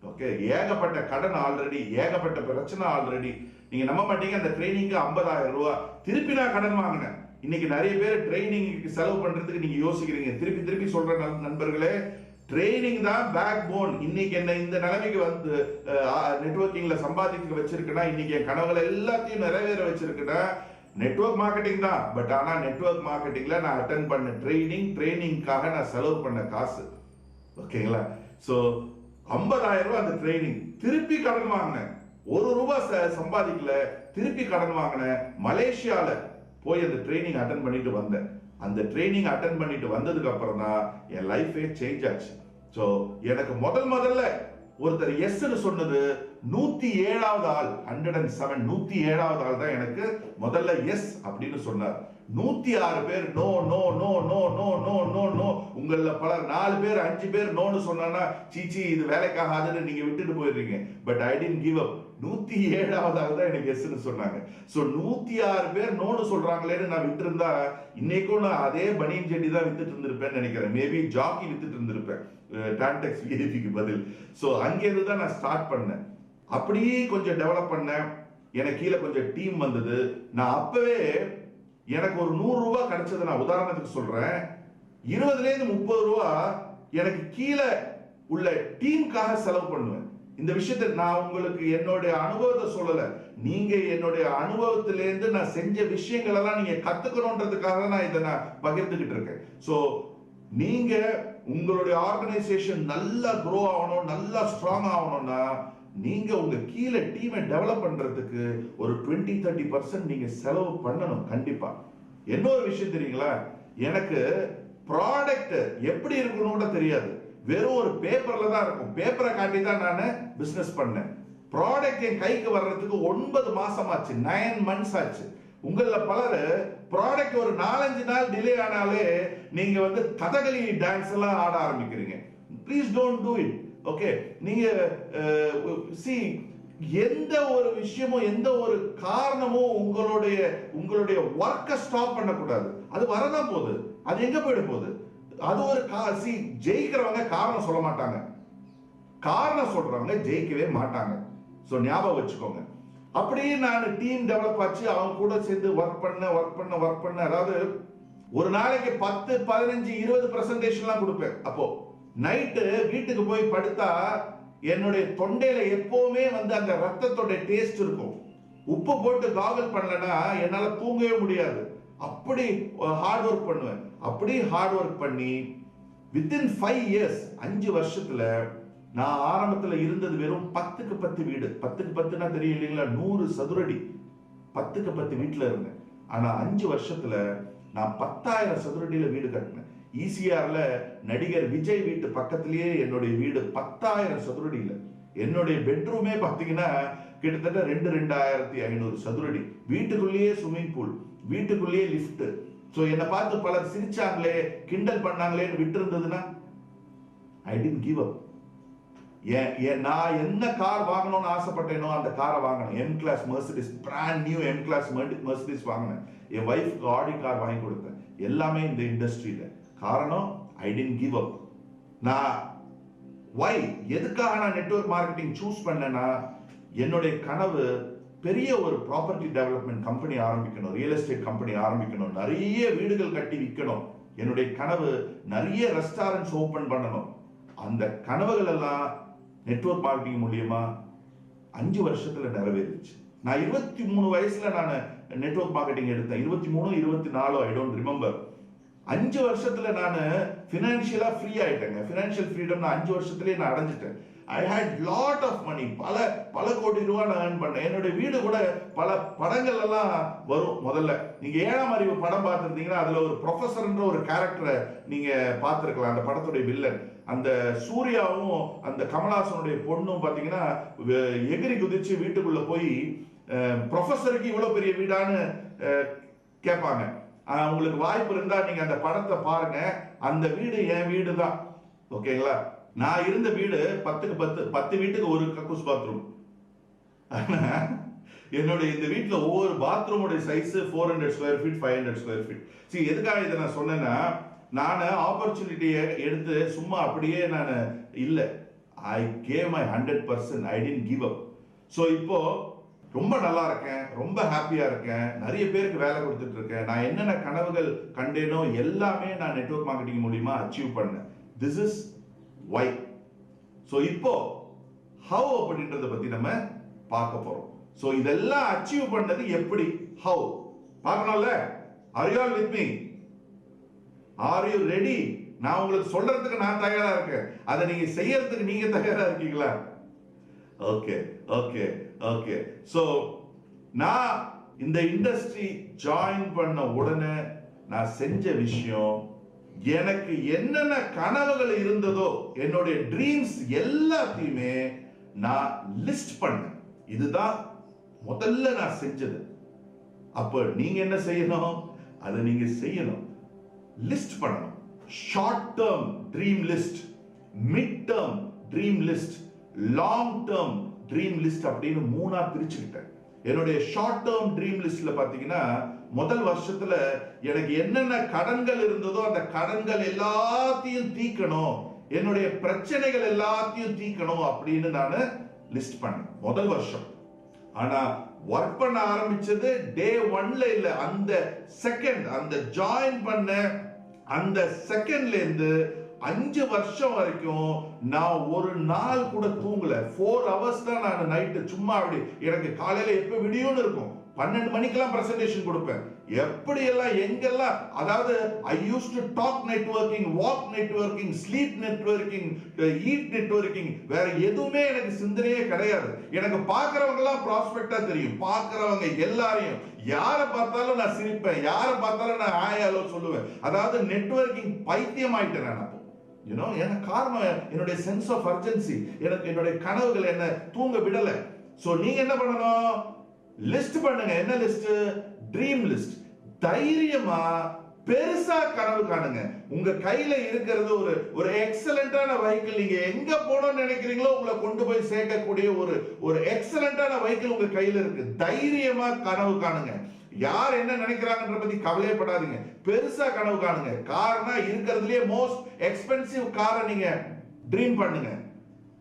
ஓகே, ஏகப்பட்ட கடன் ஆல்ரெடி, ஏகப்பட்ட பிரச்சனை ஆல்ரெடி. நீங்க நம்ப மாட்டீங்க, அந்த ட்ரைனிங்க்கு 50,000 ரூபா திருப்பி நான் கடன் வாங்கினேன். இன்னைக்கு நிறைய பேர் ட்ரைனிங்க்கு செலவு பண்றதுக்கு நீங்க யோசிக்கிறீங்க. திருப்பி சொல்ற நண்பர்களே, ட்ரைனிங் தான் பேக் போன். இன்னைக்கு என்ன இந்த நிலைமைக்கு வந்து நெட்வொர்க்கிங்ல சம்பாதிக்க வச்சிருக்கேன்னா, இன்னைக்கு என் கனவுகளை எல்லாத்தையும் நிறைவேற வச்சிருக்கேன்னா நெட்வொர்க் மார்க்கெட்டிங் தான். பட் ஆனா நெட்வொர்க் மார்க்கெட்டிங்ல நான் அட்டென்ட் பண்ண ட்ரைனிங்காக நான் செலவு பண்ண காசு. ஓகேங்களா? ஸோ 50,000 ரூபாய் அந்த ட்ரைனிங், திருப்பி கடன் வாங்கினேன். 1 ரூபாய் சம்பாதிக்கல, திருப்பி கடன் வாங்கினேன். மலேசியால போய் அந்த ட்ரைனிங் அட்டென்ட் பண்ணிட்டு வந்தேன். அந்த ட்ரைனிங் அட்டென்ட் பண்ணிட்டு வந்ததுக்கு அப்புறம் தான் என் லைஃபே சேஞ்ச் ஆச்சு. ஸோ எனக்கு முதல்ல ஒருத்தர் எஸ்ன்னு சொன்னது 107வது ஆள், 107 107வது ஆள் தான் எனக்கு முதல்ல எஸ் அப்படின்னு சொன்னார். 106 பேர் no no no no no no no no. உங்கள பலர் 4 பேர் 5 பேர் நோன்னு சொன்னா சீச்சி இது வேலைக்காகாதுன்னு நீங்க விட்டுட்டு போயிடுறீங்க. But I didn't give up. 107வது ஆள் தான் எனக்கு எஸ்ன்னு சொன்னாங்க. ஸோ 106 பேர் நோன்னு சொல்றாங்களேன்னு நான் விட்டு இருந்தா இன்னைக்கும் நான் அதே பனியன் செடி தான் வித்துட்டு இருந்திருப்பேன்னு நினைக்கிறேன். மேபி ஜாக்கி வித்துட்டு இருந்திருப்பேன் டான்டெக்ஸ் விஐபிக்கு பதில். ஸோ அங்கேருந்து தான் நான் ஸ்டார்ட் பண்ணேன். அப்படியே கொஞ்சம் டெவலப் பண்ணேன். எனக்கு கீழே கொஞ்சம் டீம் வந்தது. நான் அப்பவே எனக்கு ஒரு 100 ரூபாய் கிடைச்சது நான் உதாரணத்துக்கு சொல்றேன். 20லேருந்து 30 ரூபா எனக்கு கீழே உள்ள டீமுக்காக செலவு பண்ணுவேன். இந்த விஷயத்தை நான் உங்களுக்கு என்னுடைய அனுபவத்தை சொல்லல, நீங்க என்னுடைய அனுபவத்திலேருந்து நான் செஞ்ச விஷயங்கள் எல்லாம் நீங்க கத்துக்கணும்ன்றதுக்காக நான் இதை நான் பகிர்ந்துகிட்டு இருக்கேன். ஸோ நீங்க உங்களுடைய ஆர்கனைசேஷன் நல்லா க்ரோ ஆகணும், நல்லா ஸ்ட்ராங் ஆகணும்னா நீங்க உங்க கீழே டீமை டெவலப் பண்றதுக்கு ஒரு 20-30% நீங்க செலவு பண்ணணும் கண்டிப்பா. இன்னொரு விஷயம் தெரியுங்களா, எனக்கு ப்ராடக்ட் எப்படி இருக்கணும் கூட தெரியாது. வெறும் ஒரு பேப்பர்ல தான் இருக்கும். பேப்பரை காட்டி தான் நான் பிசினஸ் பண்ணேன். ப்ராடக்ட் என் கைக்கு வர்றதுக்கு 9 மாசம் ஆச்சு, 9 months ஆச்சு. உங்கள பலர் ப்ராடக்ட் ஒரு 4-5 நாள் டிலே ஆனாலே நீங்க வந்து கதகளி டான்ஸ் எல்லாம் ஆட ஆரம்பிக்கிறீங்க. Please don't do it. Okay, நீங்க எந்த ஒரு விஷயமும் எந்த ஒரு காரணமும் உங்களுடைய ஒர்க்கை ஸ்டாப் பண்ணக்கூடாது. அது வரதான் போகுது, அது எங்க போயிட போகுது. அது ஒரு ஜெயிக்கிறவங்க காரணம் சொல்ல மாட்டாங்க, காரணம் சொல்றவங்க ஜெயிக்கவே மாட்டாங்க. ஸோ ஞாபகம் வச்சுக்கோங்க. அப்படியே நான் டீம் டெவலப் ஆச்சு, அவங்க கூட சேர்ந்து ஒர்க் பண்ண. அதாவது ஒரு நாளைக்கு 10, 15, 20 பிரசன்டேஷன்லாம் கொடுப்பேன். அப்போ நைட்டு வீட்டுக்கு போய் படுத்தா என்னுடைய தொண்டையில எப்பவுமே அந்த ரத்தத்தோட டேஸ்ட் இருக்கும். உப்பு போட்டு காகல் பண்ணலன்னா என்னால தூங்கவே முடியாது. அப்படி ஹார்ட் ஒர்க் பண்ணுவேன். அப்படி ஹார்ட் ஒர்க் பண்ணி வித்தின் 5 இயர்ஸ், 5 வருஷத்துல நான் ஆரம்பத்துல இருந்தது வெறும் 10க்கு 10 வீடு. 10க்கு 10னா தெரியும் இல்லைங்களா, 100 சதுரடி. 10க்கு 10 வீட்டுல இருந்தேன். ஆனா 5 வருஷத்துல நான் 10,000 சதுரடியில வீடு கட்டினேன். ஈசிஆர்ல நடிகர் விஜய் வீட்டு பக்கத்திலேயே என்னுடைய வீடு 10,000 சதுரடியில. என்னுடைய பெட்ரூமே பாத்தீங்கன்னா கிட்டத்தட்ட 2,500 சதுரடி. வீட்டுக்குள்ளேயே ஸ்விம்மிங் பூல், வீட்டுக்குள்ளேயே லிஃப்ட். சோ என்னை பார்த்து பலர் சிரிச்சாங்களே, கிண்டல் பண்ணாங்களேன்னு விட்டு இருந்ததுன்னா ஐ டிடன்ட் கிவ் அப். நான் என்ன கார் வாங்கணும்னு ஆசைப்பட்டேனோ அந்த காரை வாங்கினேன். M class Mercedes, brand new M class Mercedes வாங்கினேன். என் வைஃப்க்கு ஆடி கார் வாங்கி கொடுத்தேன். எல்லாமே இந்த இண்டஸ்ட்ரியில. காரணம் ஐ டிடன்ட் கிவ் அப். நான் வை எதுக்காக நான் நெட்வொர்க் மார்க்கெட்டிங் சூஸ் பண்ணேன்னா, என்னுடைய கனவு பெரிய ஒரு ப்ராப்பர்ட்டி டெவலப்மெண்ட் கம்பெனி ஆரம்பிக்கணும், ரியல் எஸ்டேட் கம்பெனி ஆரம்பிக்கணும், நிறைய வீடுகள் கட்டி விற்கணும். என்னுடைய கனவு நிறைய ரெஸ்டாரண்ட்ஸ் ஓபன் பண்ணணும். அந்த கனவுகள் எல்லாம் நெட்வொர்க் மார்க்கெட்டிங் மூலியமா 5 வருஷத்துல நிறைவேறிச்சு. நான் 23 வயசுல நான் நெட்வொர்க் மார்க்கெட்டிங் எடுத்தேன். 23, 24 ஐ டோன்ட் ரிமெம்பர். 5 வருஷத்துல நான் பினான்சியலா ஃப்ரீ ஆயிட்டேங்க. பினான்சியல் ஃப்ரீடம் நான் 5 வருஷத்துலயே நான் அடைஞ்சிட்டேன். ஐ ஹேட் லாட் ஆஃப் மணி. பல கோடி ரூபாய் நான் ஏர்ன் பண்ணேன். என்னுடைய வீடு கூட பல படங்கள் எல்லாம் வரும். முதல்ல நீங்க 7ஆம் அறிவு படம் பார்த்திருந்தீங்கன்னா அதுல ஒரு ப்ரொஃபஸர்ன்ற ஒரு கேரக்டரை நீங்க பார்த்திருக்கலாம். அந்த படத்துடைய வில்லன் அந்த சூர்யாவும் அந்த கமலஹாசனுடைய பொண்ணும் பாத்தீங்கன்னா எகிரி குதிச்சு வீட்டுக்குள்ள போய் ப்ரொஃபஸருக்கு இவ்வளவு பெரிய வீடான்னு கேட்பாங்க. உங்களுக்கு வாய்ப்பு இருந்தா நீங்க அந்த படத்தை பாருங்க. அந்த வீடு என் வீடு தான். ஓகேங்களா? நான் இருந்த வீடு 10க்கு 10 வீட்டுக்கு ஒரு கக்கூஸ் பாத்ரூம். என்னுடைய இந்த வீட்டுல ஒவ்வொரு பாத்ரூமோட size 400 square feet, 500 square feet. சரி, எதுக்காக இதை நான் சொன்னேன்னா, நான் ஆப்பர்ச்சுனிட்டியை எடுத்து சும்மா அப்படியே நான் இல்ல, I gave my 100%. I didn't give up. So இப்போ ரொம்ப நல்லா இருக்கேன், ரொம்ப ஹாப்பியா இருக்கேன், நிறைய பேருக்கு வேலை கொடுத்துட்டு இருக்கேன். நான் என்னென்ன கனவுகள் கண்டேனோ எல்லாமே நான் நெட்வொர்க் மார்க்கெட்டிங் மூலியமா அச்சீவ் பண்ணேன். This is why. ஸோ இப்போ ஹவ் அப்படின்றத பத்தி நம்ம பார்க்க போறோம். ஸோ இதெல்லாம் அச்சீவ் பண்ணது எப்படி, ஹவ் பார்க்கணும்ல. Are you all with me? Are you ready? நான் உங்களுக்கு சொல்றதுக்கு நான் தயாரா இருக்கேன். அதை நீங்க செய்யறதுக்கு நீங்க தயாரா இருக்கீங்களா? Okay okay okay. ஸோ நான் இந்த இண்டஸ்ட்ரி ஜாயின் பண்ண உடனே நான் செஞ்ச விஷயம், எனக்கு என்னென்ன கனவுகள் இருந்ததோ என்னுடைய ட்ரீம்ஸ் எல்லாத்தையுமே நான் லிஸ்ட் பண்ணேன். இதுதான் முதல்ல நான் செஞ்சது. அப்ப நீங்க என்ன செய்யணும்? அதை நீங்க செய்யணும், லிஸ்ட் பண்ணணும். Short term dream list, mid term dream list, long term dream list அப்படின்னு 3ஆ பிரிச்சுக்கிட்டேன். என்னுடைய ஷார்ட் டேர்ம் ட்ரீம் லிஸ்ட்ல பாத்தீங்கன்னா, முதல் வருஷத்துல எனக்கு என்னென்ன கடன்கள் இருந்ததோ அந்த கடன்கள் எல்லாத்தையும் தீக்கணும், என்னுடைய பிரச்சனைகள் எல்லாத்தையும் தீக்கணும் அப்படின்னு நான் லிஸ்ட் பண்ணேன் முதல் வருஷம். ஆனா ஒர்க் பண்ண ஆரம்பிச்சது டே 1ல இல்ல, அந்த செகண்ட், அந்த ஜாயின் பண்ண அந்த செகண்ட்ல இருந்து 5 வருஷம் வரைக்கும் நான் ஒரு நாள் கூட தூங்கல. 4 ஹவர்ஸ் தான் நான் நைட்டு சும்மா அப்படி, எனக்கு காலையில எப்ப விடியும்னு இருக்கும், 12 மணிக்கெல்லாம் பிரசன்டேஷன் கொடுப்பேன். எப்படி எல்லாம் எங்கெல்லாம், அதாவது I use to talk networking, walk networking, sleep networking, eat networking, வேற எதுவுமே எனக்கு சிந்தனையே கிடையாது. எனக்கு பார்க்கறவங்க எல்லாம் ப்ராஸ்பெக்டா தெரியும். பார்க்கறவங்க எல்லாரையும், யாரை பார்த்தாலும் நான் சிரிப்பேன், யாரை பார்த்தாலும் நான் ஹாயாலோ சொல்லுவேன். அதாவது நெட்வொர்க்கிங் பைத்தியம் ஆயிட்டேன் நான். அப்போ எனக்கு காரணம் என்னுடைய சென்ஸ் ஆஃப் அர்ஜென்சி, எனக்கு என்னுடைய கனவுகள் என்ன தூங்க விடல. சோ நீங்க என்ன பண்ணணும்? லிஸ்ட் பண்ணுங்க. என்ன லிஸ்ட்? Dream list. தைரியமா பெருசா கனவு காணுங்க. உங்க கையில இருக்கிறது ஒரு எக்ஸலென்ட்டான வெஹிக்கிள். நீங்க எங்க போகணும்னு நினைக்கிறீங்களோ உங்களை கொண்டு போய் சேர்க்கக்கூடிய ஒரு எக்ஸலென்ட்டான வெஹிக்கிள் உங்க கையில இருக்கு. தைரியமா கனவு காணுங்க. யார் என்ன நினைக்கிறாங்கன்ற பத்தி கவலையப்படாதீங்க. பெருசா கனவு காணுங்க. கார்னா இருக்கிறதுலயே மோஸ்ட் எக்ஸ்பென்சிவ் காரை நீங்க ட்ரீம் பண்ணுங்க.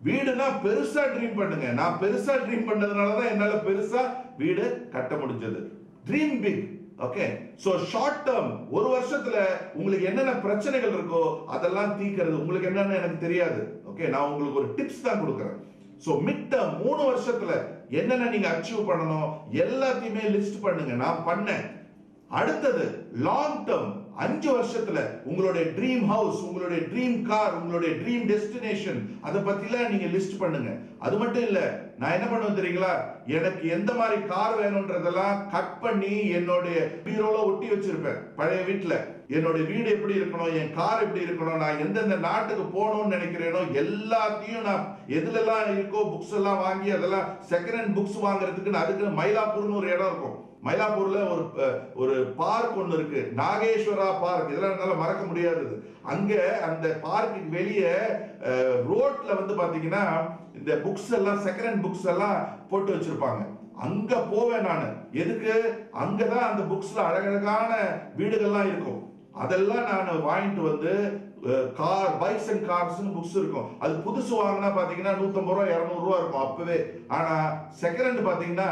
வீடுனா பெருசா ட்ரீம் பண்ணுங்க. நான் பெருசா ட்ரீம் பண்ணதுனாலதான் என்னால பெருசா வீடு கட்ட முடிஞ்சது. Dream big. Okay, so short term ஒரு வருஷத்துல உங்களுக்கு என்னென்ன பிரச்சனைகள் இருக்கோ அதெல்லாம் தீக்கிறது உங்களுக்கு என்னன்னு எனக்கு தெரியாது. ஓகே, நான் உங்களுக்கு ஒரு டிப்ஸ் தான் கொடுக்குறேன். சோ மிட் டேர்ம் 3 வருஷத்துல என்னென்ன நீங்க அச்சீவ் பண்ணணும் எல்லாத்தையுமே லிஸ்ட் பண்ணுங்க. நான் பண்ணேன். அடுத்தது லாங் டேர்ம் 5 வருஷத்துல உங்களுடைய ட்ரீம் ஹவுஸ், உங்களுடைய ட்ரீம் கார், உங்களுடைய ட்ரீம் டெஸ்டினேஷன் அதை பத்திலாம் நீங்க லிஸ்ட் பண்ணுங்க. அது மட்டும் இல்ல, நான் என்ன பண்ணுவேன் தெரியுங்களா, எனக்கு எந்த மாதிரி கார் வேணும்ன்றதெல்லாம் கட் பண்ணி என்னுடைய பீரோல ஒட்டி வச்சிருப்பேன். பழைய வீட்டுல என்னுடைய வீடு எப்படி இருக்கணும், என் கார் எப்படி இருக்கணும், நான் எந்தெந்த நாட்டுக்கு போகணும்னு நினைக்கிறேனோ எல்லாத்தையும் நான் எதுலெல்லாம் இருக்கோ புக்ஸ் எல்லாம் வாங்கி அதெல்லாம் செகண்ட் ஹேண்ட் புக்ஸ் வாங்குறதுக்கு அதுக்கு மயிலாப்பூர்னு ஒரு இடம் இருக்கும். மயிலாப்பூர்ல ஒரு பார்க் ஒன்று இருக்கு, நாகேஸ்வரா பார்க். இதெல்லாம் என்னால மறக்க முடியாதது. அங்க அந்த பார்க்குக்கு வெளியே ரோட்ல வந்து பாத்தீங்கன்னா இந்த புக்ஸ் எல்லாம் செகண்ட் ஹேண்ட் புக்ஸ் எல்லாம் போட்டு வச்சிருப்பாங்க. அங்க போவேன் நானு. எதுக்கு? அங்கதான் அந்த புக்ஸ்ல அழகழகான வீடுகள்லாம் இருக்கும். அதெல்லாம் நான் வாங்கிட்டு வந்து car, bikes and cars books இருக்கும். அது புதுசு வாங்கினா பாத்தீங்கன்னா 150 ரூபாய் 200 ரூபாய் இருக்கும் அப்பவே. ஆனா செகண்ட் ஹேண்ட் பாத்தீங்கன்னா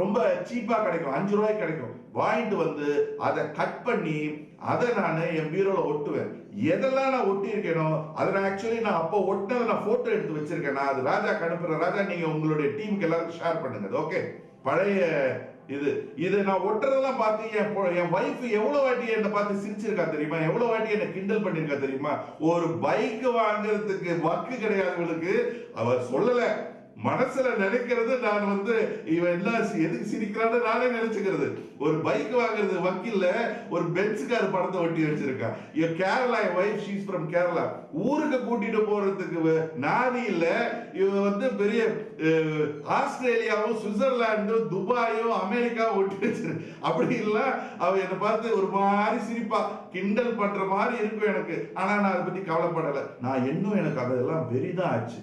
ரொம்ப சீப்பா கிடைக்கும், 5 ரூபாய்க்கு கிடைக்கும். வாங்கிட்டு வந்து அதை கட் பண்ணி அதை நான் என் பீரோல ஒட்டுவேன். எதெல்லாம் நான் ஒட்டி இருக்கேனோ அதை நான் ஆக்சுவலி நான் அப்போ ஒட்டினதை நான் போட்டோ எடுத்து வச்சிருக்கேன். நான் அது ராஜா அனுப்புறேன். ராஜா, நீங்க உங்களுடைய டீமுக்கு எல்லாருக்கும் ஷேர் பண்ணுங்க. ஓகே, பழைய இது நான் ஒட்டுறதெல்லாம் பார்த்து என் வைஃப் எவ்வளவு வாட்டி என்ன பார்த்து சிரிச்சிருக்கா தெரியுமா, எவ்வளவு வாட்டி என்ன கிண்டல் பண்ணிருக்கா தெரியுமா. ஒரு பைக் வாங்குறதுக்கு வக்கு கிடையாது இவளுக்கு. அவர் சொல்லல, மனசுல நினைக்கிறது நான் வந்து இவன் என்ன எதுக்கு சிரிக்கிறான்னு நானே நினைச்சுக்கிறது. ஒரு பைக் வாங்குறது வக்கில்ல, ஒரு பென்ஸ் கார் படத்தை ஒட்டி வச்சிருக்கா. கேரளா, என் வைஃப் ஷீஸ் ஃப்ரம் கேரளா. ஊருக்கு கூட்டிட்டு போறதுக்கு நாதி இல்ல. இவன் வந்து பெரிய ஆஸ்திரேலியாவும் சுவிட்சர்லாண்டும் துபாயும் அமெரிக்காவும் ஒட்டி வச்சிரு. அப்படி இல்ல, அவ என்னை பார்த்து ஒரு மாதிரி சிரிப்பா, கிண்டல் பண்ற மாதிரி இருக்கும் எனக்கு. ஆனா நான் அதை பத்தி கவலைப்படலை. நான் இன்னும் எனக்கு அதெல்லாம் வெறிதான் ஆச்சு.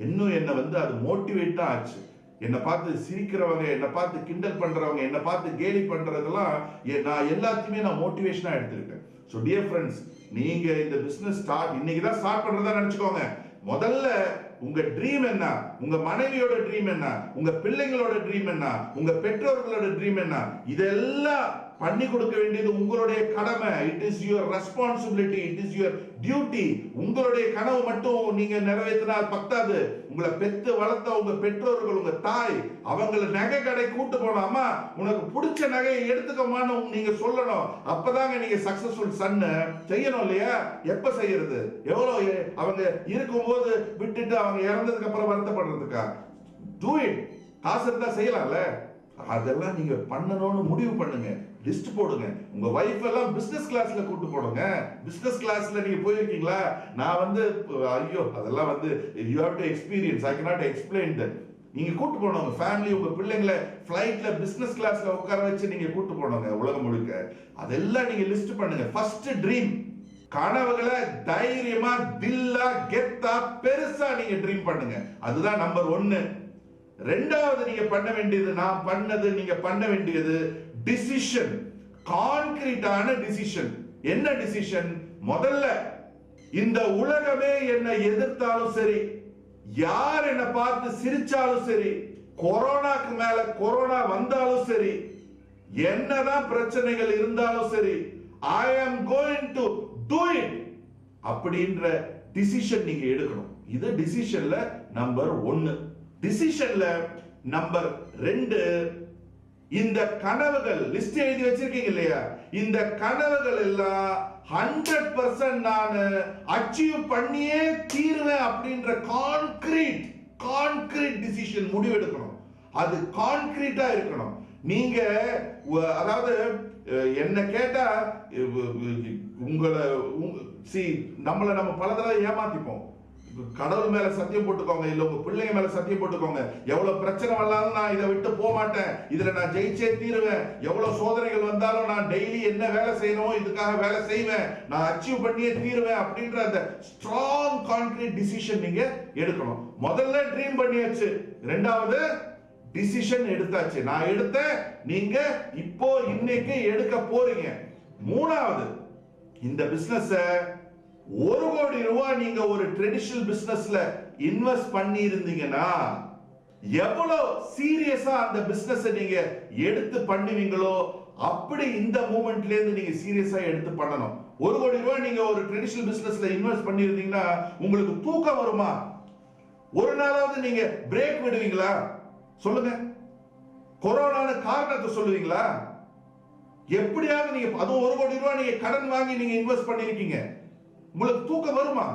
இன்னும் என்ன வந்து அது மோட்டிவேட் தான் ஆச்சு. என்னை பார்த்து சிரிக்கிறவங்க, என்னை பார்த்து கிண்டல் பண்றவங்க, என்னை பார்த்து கேலி பண்றதெல்லாம் நான் எல்லாத்தையுமே நான் மோட்டிவேஷனா எடுத்திருக்கேன். ஸோ டியர் ஃப்ரெண்ட்ஸ், நீங்க இந்த பிசினஸ் இன்னைக்கு தான் ஸ்டார்ட் பண்றதா நினைச்சுக்கோங்க. முதல்ல உங்க ட்ரீம் என்ன, உங்க மனைவியோட ட்ரீம் என்ன, உங்க பிள்ளைங்களோட ட்ரீம் என்ன, உங்க பெற்றோர்களோட ட்ரீம் என்ன, இதெல்லாம் பண்ணி கொடுக்க வேண்டியது உங்களுடைய கடமை. It is your responsibility, it is your duty. உங்களுடைய கனவு மட்டும் நீங்க நிறைவேற்றினால் பத்தாது. உங்களை பெத்து வளர்த்த உங்க பெற்றோர்கள், உங்க தாய், அவங்கள நகை கடை கூட்டு போனோம். அம்மா உனக்கு பிடிச்ச நகையை எடுத்துக்கோமான்னு நீங்க சொல்லணும். அப்பதாங்க நீங்க சக்சஸ்ஃபுல் சன்னு செய்யணும் இல்லையா? எப்ப செய்யறது? எவ்வளவு அவங்க இருக்கும்போது விட்டுட்டு அவங்க இறந்ததுக்கு அப்புறம் வருத்தப்படுறதுக்கா? Do it. காசு இருந்தா செய்யலாம்ல. அதெல்லாம் நீங்க பண்ணணும்னு முடிவு பண்ணுங்க. லிஸ்ட் போடுங்க. உங்க வைஃப் எல்லாம் பிசினஸ் கிளாஸ்ல கூட்டு போடுங்க. பிசினஸ் கிளாஸ்ல நீங்க போயிருக்கீங்களா? நான் வந்து ஐயோ அதெல்லாம் வந்து you have to experience, I cannot explain that. நீங்க கூட்டு போனோம் உங்க ஃபேமிலி, உங்க பிள்ளைங்களை ஃபிளைட்ல பிசினஸ் கிளாஸ்ல உட்கார வச்சு நீங்க கூட்டு போனோங்க உலகம் முழுக்க. அதெல்லாம் நீங்க லிஸ்ட் பண்ணுங்க. ஃபர்ஸ்ட் ட்ரீம், கனவுகளை தைரியமா தில்லா கெத்தா பெருசா நீங்க ட்ரீம் பண்ணுங்க. அதுதான் நம்பர் 1. ரெண்டாவது நீங்க பண்ண வேண்டியது, நான் பண்ணது, நீங்க பண்ண வேண்டியது டிசிஷன். கான்கிரீட்டான டிசிஷன். என்ன டிசிஷன்? முதல்ல இந்த உலகமே என்னை எதிர்த்தாலும் சரி, யார் என்னை பார்த்து சிரிச்சாலும் சரி, கொரோனாக்கு மேல கொரோனா வந்தாலும் சரி, என்னதான் பிரச்சனைகள் இருந்தாலும் சரி, I am going to do it அப்படின்ற டிசிஷன் நீங்க எடுக்கணும். இது டிசிஷன்ல நம்பர் 1. டிசிஷன்ல நம்பர் 2, இந்த கனவுகள் லிஸ்ட் எழுதி வச்சிருக்கீங்க இல்லையா, இந்த கனவுகள் எல்லாம் 100% நான் அச்சீவ் பண்ணியே தீருவேன் அப்படின்ற கான்கிரீட் டிசிஷன் முடிவெடுக்கணும். அது கான்கிரீட்டா இருக்கணும். நீங்க அதாவது என்ன கேட்டா நம்மளை நம்ம பல தடவை ஏமாத்திப்போம். கடவுள் மேல சத்தியம் போட்டுக்கோங்க, இல்ல உங்க பிள்ளைங்க மேல சத்தியம் போட்டுக்கோங்க. எவ்வளவு பிரச்சனை வந்தாலும் நான் இதை விட்டு போக மாட்டேன், இதுல நான் ஜெயிச்சே தீருவேன். எவ்வளவு சோதனைகள் வந்தாலும் நான் டெய்லி என்ன வேலை செய்யணும் இதுக்காக வேலை செய்வேன், நான் அச்சீவ் பண்ணியே தீருவேன் அப்படின்ற அந்த ஸ்ட்ராங் கான்கிரீட் டிசிஷன் நீங்க எடுக்கணும். முதல்ல ட்ரீம் பண்ணியாச்சு, ரெண்டாவது டிசிஷன் எடுத்தாச்சு. நான் எடுத்தேன், நீங்க இப்போ இன்னைக்கு எடுக்க போறீங்க. மூணாவது, இந்த பிசினஸ் 1 கோடி ரூபாய் நீங்க ஒரு ட்ரெடிஷனல் பிசினஸ்ல இன்வெஸ்ட் பண்ணி இருந்தீங்கன்னா எவ்வளவு சீரியஸா அந்த பிசினஸ் நீங்க எடுத்து பண்ணுவீங்களோ அப்படி இந்த மூமெண்ட்ல இருந்து நீங்க சீரியஸா எடுத்து பண்ணணும். 1 கோடி ரூபாய் நீங்க ஒரு ட்ரெடிஷனல் பிசினஸ்ல இன்வெஸ்ட் பண்ணிருந்தீங்கன்னா உங்களுக்கு தூக்கம் வருமா? ஒரு நாளாவது நீங்க பிரேக் விடுவீங்களா? சொல்லுங்க. கொரோனான காரணத்தை சொல்லுவீங்களா? எப்படியாவது நீங்க அதுவும் 1 கோடி ரூபாய் நீங்க கடன் வாங்கி நீங்க இன்வெஸ்ட் பண்ணிருக்கீங்க, உங்களுக்கு தூக்கம் வருமா?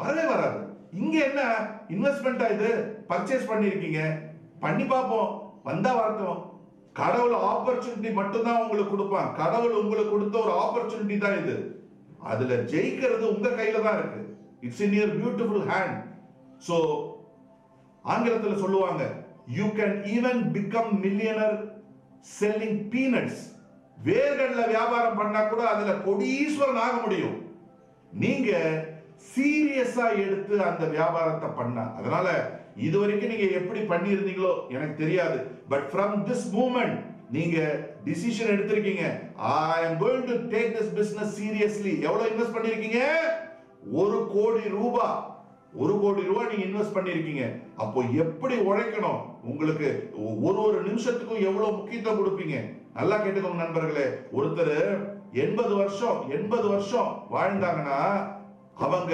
வரவே வராது. இங்க என்ன இன்வெஸ்ட்மெண்டா இது? பர்ச்சேஸ் பண்ணிருக்கீங்க, பண்ணி பார்ப்போம், வந்தா வரட்டும். கடவுள் ஆப்பர்ச்சுனிட்டி மட்டும் தான் உங்களுக்கு கொடுப்பான். கடவுள் உங்களுக்கு கொடுத்த ஒரு ஆப்பர்ச்சுனிட்டி தான் இது. அதுல ஜெயிக்கிறது உங்க கையில தான் இருக்கு. It's in your beautiful hand. So ஆங்கிலத்தில் சொல்லுவாங்க, you can even become millionaire selling peanuts. வேர்கள்ல வியாபாரம் பண்ணா கூட அதுல கோடீஸ்வரன் ஆக முடியும், நீங்க சீரியஸா எடுத்து அந்த வியாபாரத்தை பண்ண. அதனால இதுவரைக்கும் நீங்க எப்படி பண்ணியிருந்தீங்களோ எனக்கு தெரியாது. பட் ஃப்ரம் திஸ் மூமெண்ட் நீங்க டிசிஷன் எடுத்திருக்கீங்க, I am going to take this business seriously. எவ்வளவு இன்வெஸ்ட் பண்ணிருக்கீங்க? 1 கோடி ரூபாய். 1 கோடி ரூபாய் நீங்க இன்வெஸ்ட் பண்ணிருக்கீங்க. அப்போ எப்படி உழைக்கணும், உங்களுக்கு ஒரு நிமிஷத்துக்கும் எவ்வளவு முக்கியத்துவம் கொடுப்பீங்க? நல்லா கேட்டுக்கோங்க நண்பர்களே. ஒருத்தர் 80 வருஷம் வாழ்ந்தாங்கன்னா அவங்க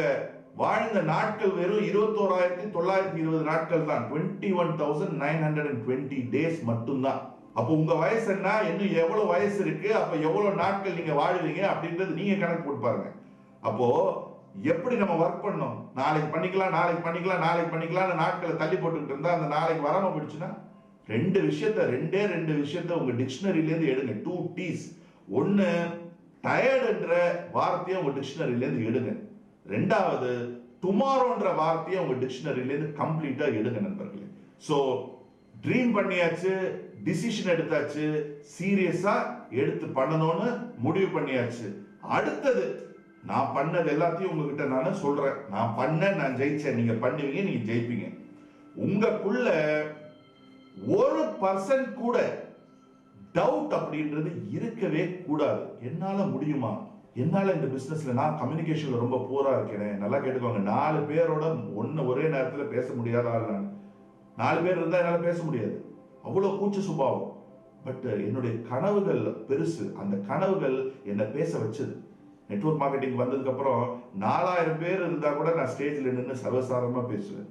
வாழ்ந்த நாட்கள் வெறும் 21,920 நாட்கள் தான். 21,920 டேஸ் மட்டும்தான். அப்போ உங்க வயசு என்ன, இன்னும் எவ்வளவு வயசு இருக்கு, அப்ப எவ்வளவு நாட்கள் நீங்க வாழுவீங்க அப்படின்றது நீங்க கணக்கு போட்டு பாருங்க. அப்போ எப்படி நம்ம ஒர்க் பண்ணணும், நாளைக்கு பண்ணிக்கலாம் நாளைக்கு பண்ணிக்கலாம் நாளைக்கு பண்ணிக்கலாம் நாட்களை தள்ளி போட்டுக்கிட்டு இருந்தா அந்த நாளைக்கு வராம போயிடுச்சுன்னா ரெண்டே ரெண்டு விஷயத்த உங்க டிக்ஷனரியில இருந்து எடுங்க. 2 T's. ஒன்னு டயர்டுன்ற வார்த்தையை உங்க டிக்ஷனரியில இருந்து எடுங்க. ரெண்டாவது டுமாரோன்ற வார்த்தையை உங்க டிக்ஷனரியில இருந்து கம்ப்ளீட்டா எடுங்க நண்பர்களே. சோ ட்ரீம் பண்ணியாச்சு, டிசிஷன் எடுத்தாச்சு, சீரியஸா எடுத்து பண்ணணும்னு முடிவு பண்ணியாச்சு. அடுத்தது நான் பண்ணது எல்லாத்தையும் உங்ககிட்ட நான் சொல்றேன். நான் பண்ண, நான் ஜெயிச்சேன், நீங்க பண்ணுவீங்க, நீங்க ஜெயிப்பீங்க. உங்களுக்குள்ள 1% கூட டவுட் அப்படின்றது இருக்கவே கூடாது. என்னால முடியுமா, என்னால இந்த பிசினஸ்ல நான் கம்யூனிகேஷன்ல ரொம்ப போரா இருக்கேன். நல்லா கேட்டுக்கோங்க, 4 பேரோட ஒரே நேரத்துல பேச முடியாத ஆள் நான். 4 பேர் இருந்தா என்னால பேச முடியாது, அவ்வளவு கூச்ச சுபாவம். பட் என்னுடைய கனவுகள் பெருசு, அந்த கனவுகள் என்ன பேச வச்சது. நெட்வொர்க் மார்க்கெட்டிங் வந்ததுக்கு அப்புறம் 4000 பேர் இருந்தா கூட நான் ஸ்டேஜ்ல நின்று சர்வசாதாரணமா பேசுவேன்.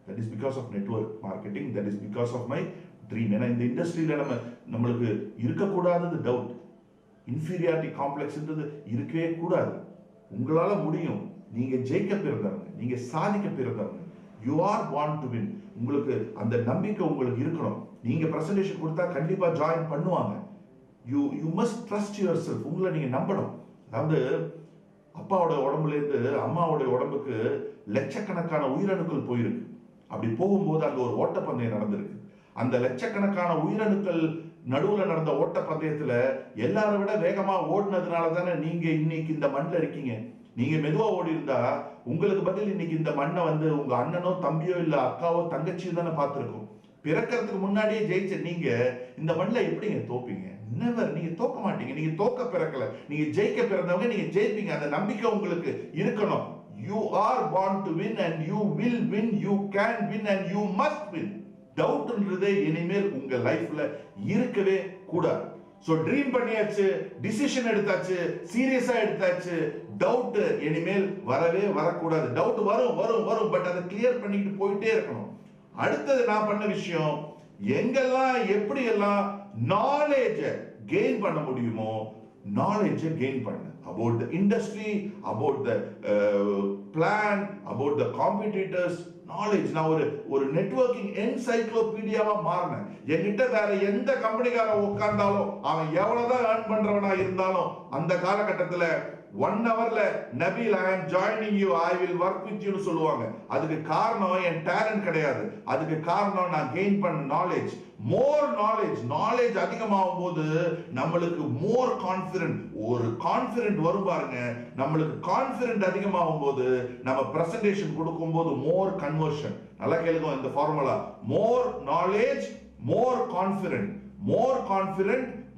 That is because of network marketing, that is because of my dream. ஏன்னா இந்த இண்டஸ்ட்ரியில நம்மளுக்கு இருக்கக்கூடாதது டவுட், இன்ஃபீரியாரிட்டி காம்ப்ளெக்ஸ்ன்றது இருக்கவே கூடாது. உங்களால முடியும், நீங்க ஜெயிக்க பிறந்தவங்க, நீங்க சாதிக்க பிறந்தவங்க. You are born to win. உங்களுக்கு அந்த நம்பிக்கை உங்களுக்கு இருக்கணும். நீங்க பிரசன்டேஷன் கொடுத்தா கண்டிப்பா ஜாயின் பண்ணுவாங்க. You must trust your self. உங்களை நீங்க நம்பணும். அதாவது அப்பாவோட உடம்புல இருந்து அம்மாவோட உடம்புக்கு லட்சக்கணக்கான உயிரணுக்கள் போயிருக்கு. அப்படி போகும்போது அங்க ஒரு ஓட்டப்பந்தயம் நடந்திருக்கு. அந்த லட்சக்கணக்கான உயிரணுக்கள் நடுவுல நடந்த ஓட்டப்பந்தயத்துல எல்லாரை விட வேகமா ஓடினதுனால தானே நீங்க இன்னைக்கு இந்த மண்ணில் இருக்கீங்க. நீங்க மெதுவா ஓடி இருந்தா உங்களுக்கு பதில் இன்னைக்கு இந்த மண்ணை உங்க அண்ணனோ தம்பியோ இல்ல அக்காவோ தங்கச்சியோ தானே பார்த்திருக்கும். பிறக்கிறதுக்கு முன்னாடியே ஜெயிச்ச நீங்க இந்த மண்ணில் எப்படிங்க தோப்பீங்க? நெவர். நீங்க தோக்க மாட்டீங்க. நீங்க தோக்க பிறக்கல, நீங்க ஜெயிக்க பிறந்தவங்க, நீங்க ஜெயிப்பீங்க. அந்த நம்பிக்கை உங்களுக்கு இருக்கணும். You are born to win and you will win, you can win and you must win. டவுட்ன்றதே இனிமேல் உங்க லைஃப்ல இருக்கவே கூடாது. சோ ட்ரீம் பண்ணியாச்சு, டிசிஷன் எடுத்தாச்சு, சீரியஸா எடுத்தாச்சு. டவுட் இனிமேல் வரவே வரக்கூடாது. டவுட் வரும் வரும் வரும், பட் அதை கிளியர் பண்ணிட்டு போயிட்டே இருக்கணும். அடுத்தது நான் பண்ண விஷயம், எங்கெல்லாம் எப்படி எல்லாம் நாலேஜ் கெயின் பண்ண முடியுமோ நாலேஜ் கெயின் பண்ண. about the industry, about the plan, about the competitors, knowledge. நான் ஒரு நெட்வொர்க்கிங் என்சைக்ளோபீடியாவா மாறினேன். என்கிட்ட வேற எந்த கம்பெனிக்கார உட்கார்ந்தாலும் அவன் எவ்வளவுதான் ஏர்ன் பண்றவனா இருந்தாலும் அந்த காலகட்டத்துல 1 hourல Nabeel I am joining you, I will work with you சொல்லுவாங்க. அதுக்கு காரணம் என் டேலண்ட் கிடையாது, அதுக்கு காரணம் நான் கெயின் பண்ண நாலேஜ். மோர் நாலேஜ் அதிகமாகும் போது நம்மளுக்கு மோர் கான்ஃபிடென்ட், ஒரு கான்ஃபிடென்ட் வரும் பாருங்க. நம்மளுக்கு கான்ஃபிடென்ட் அதிகமாகும் போது நம்ம பிரசன்டேஷன் கொடுக்கும் போது மோர் கன்வர்ஷன். நல்லா கேளுங்க இந்த formula, more knowledge more confident,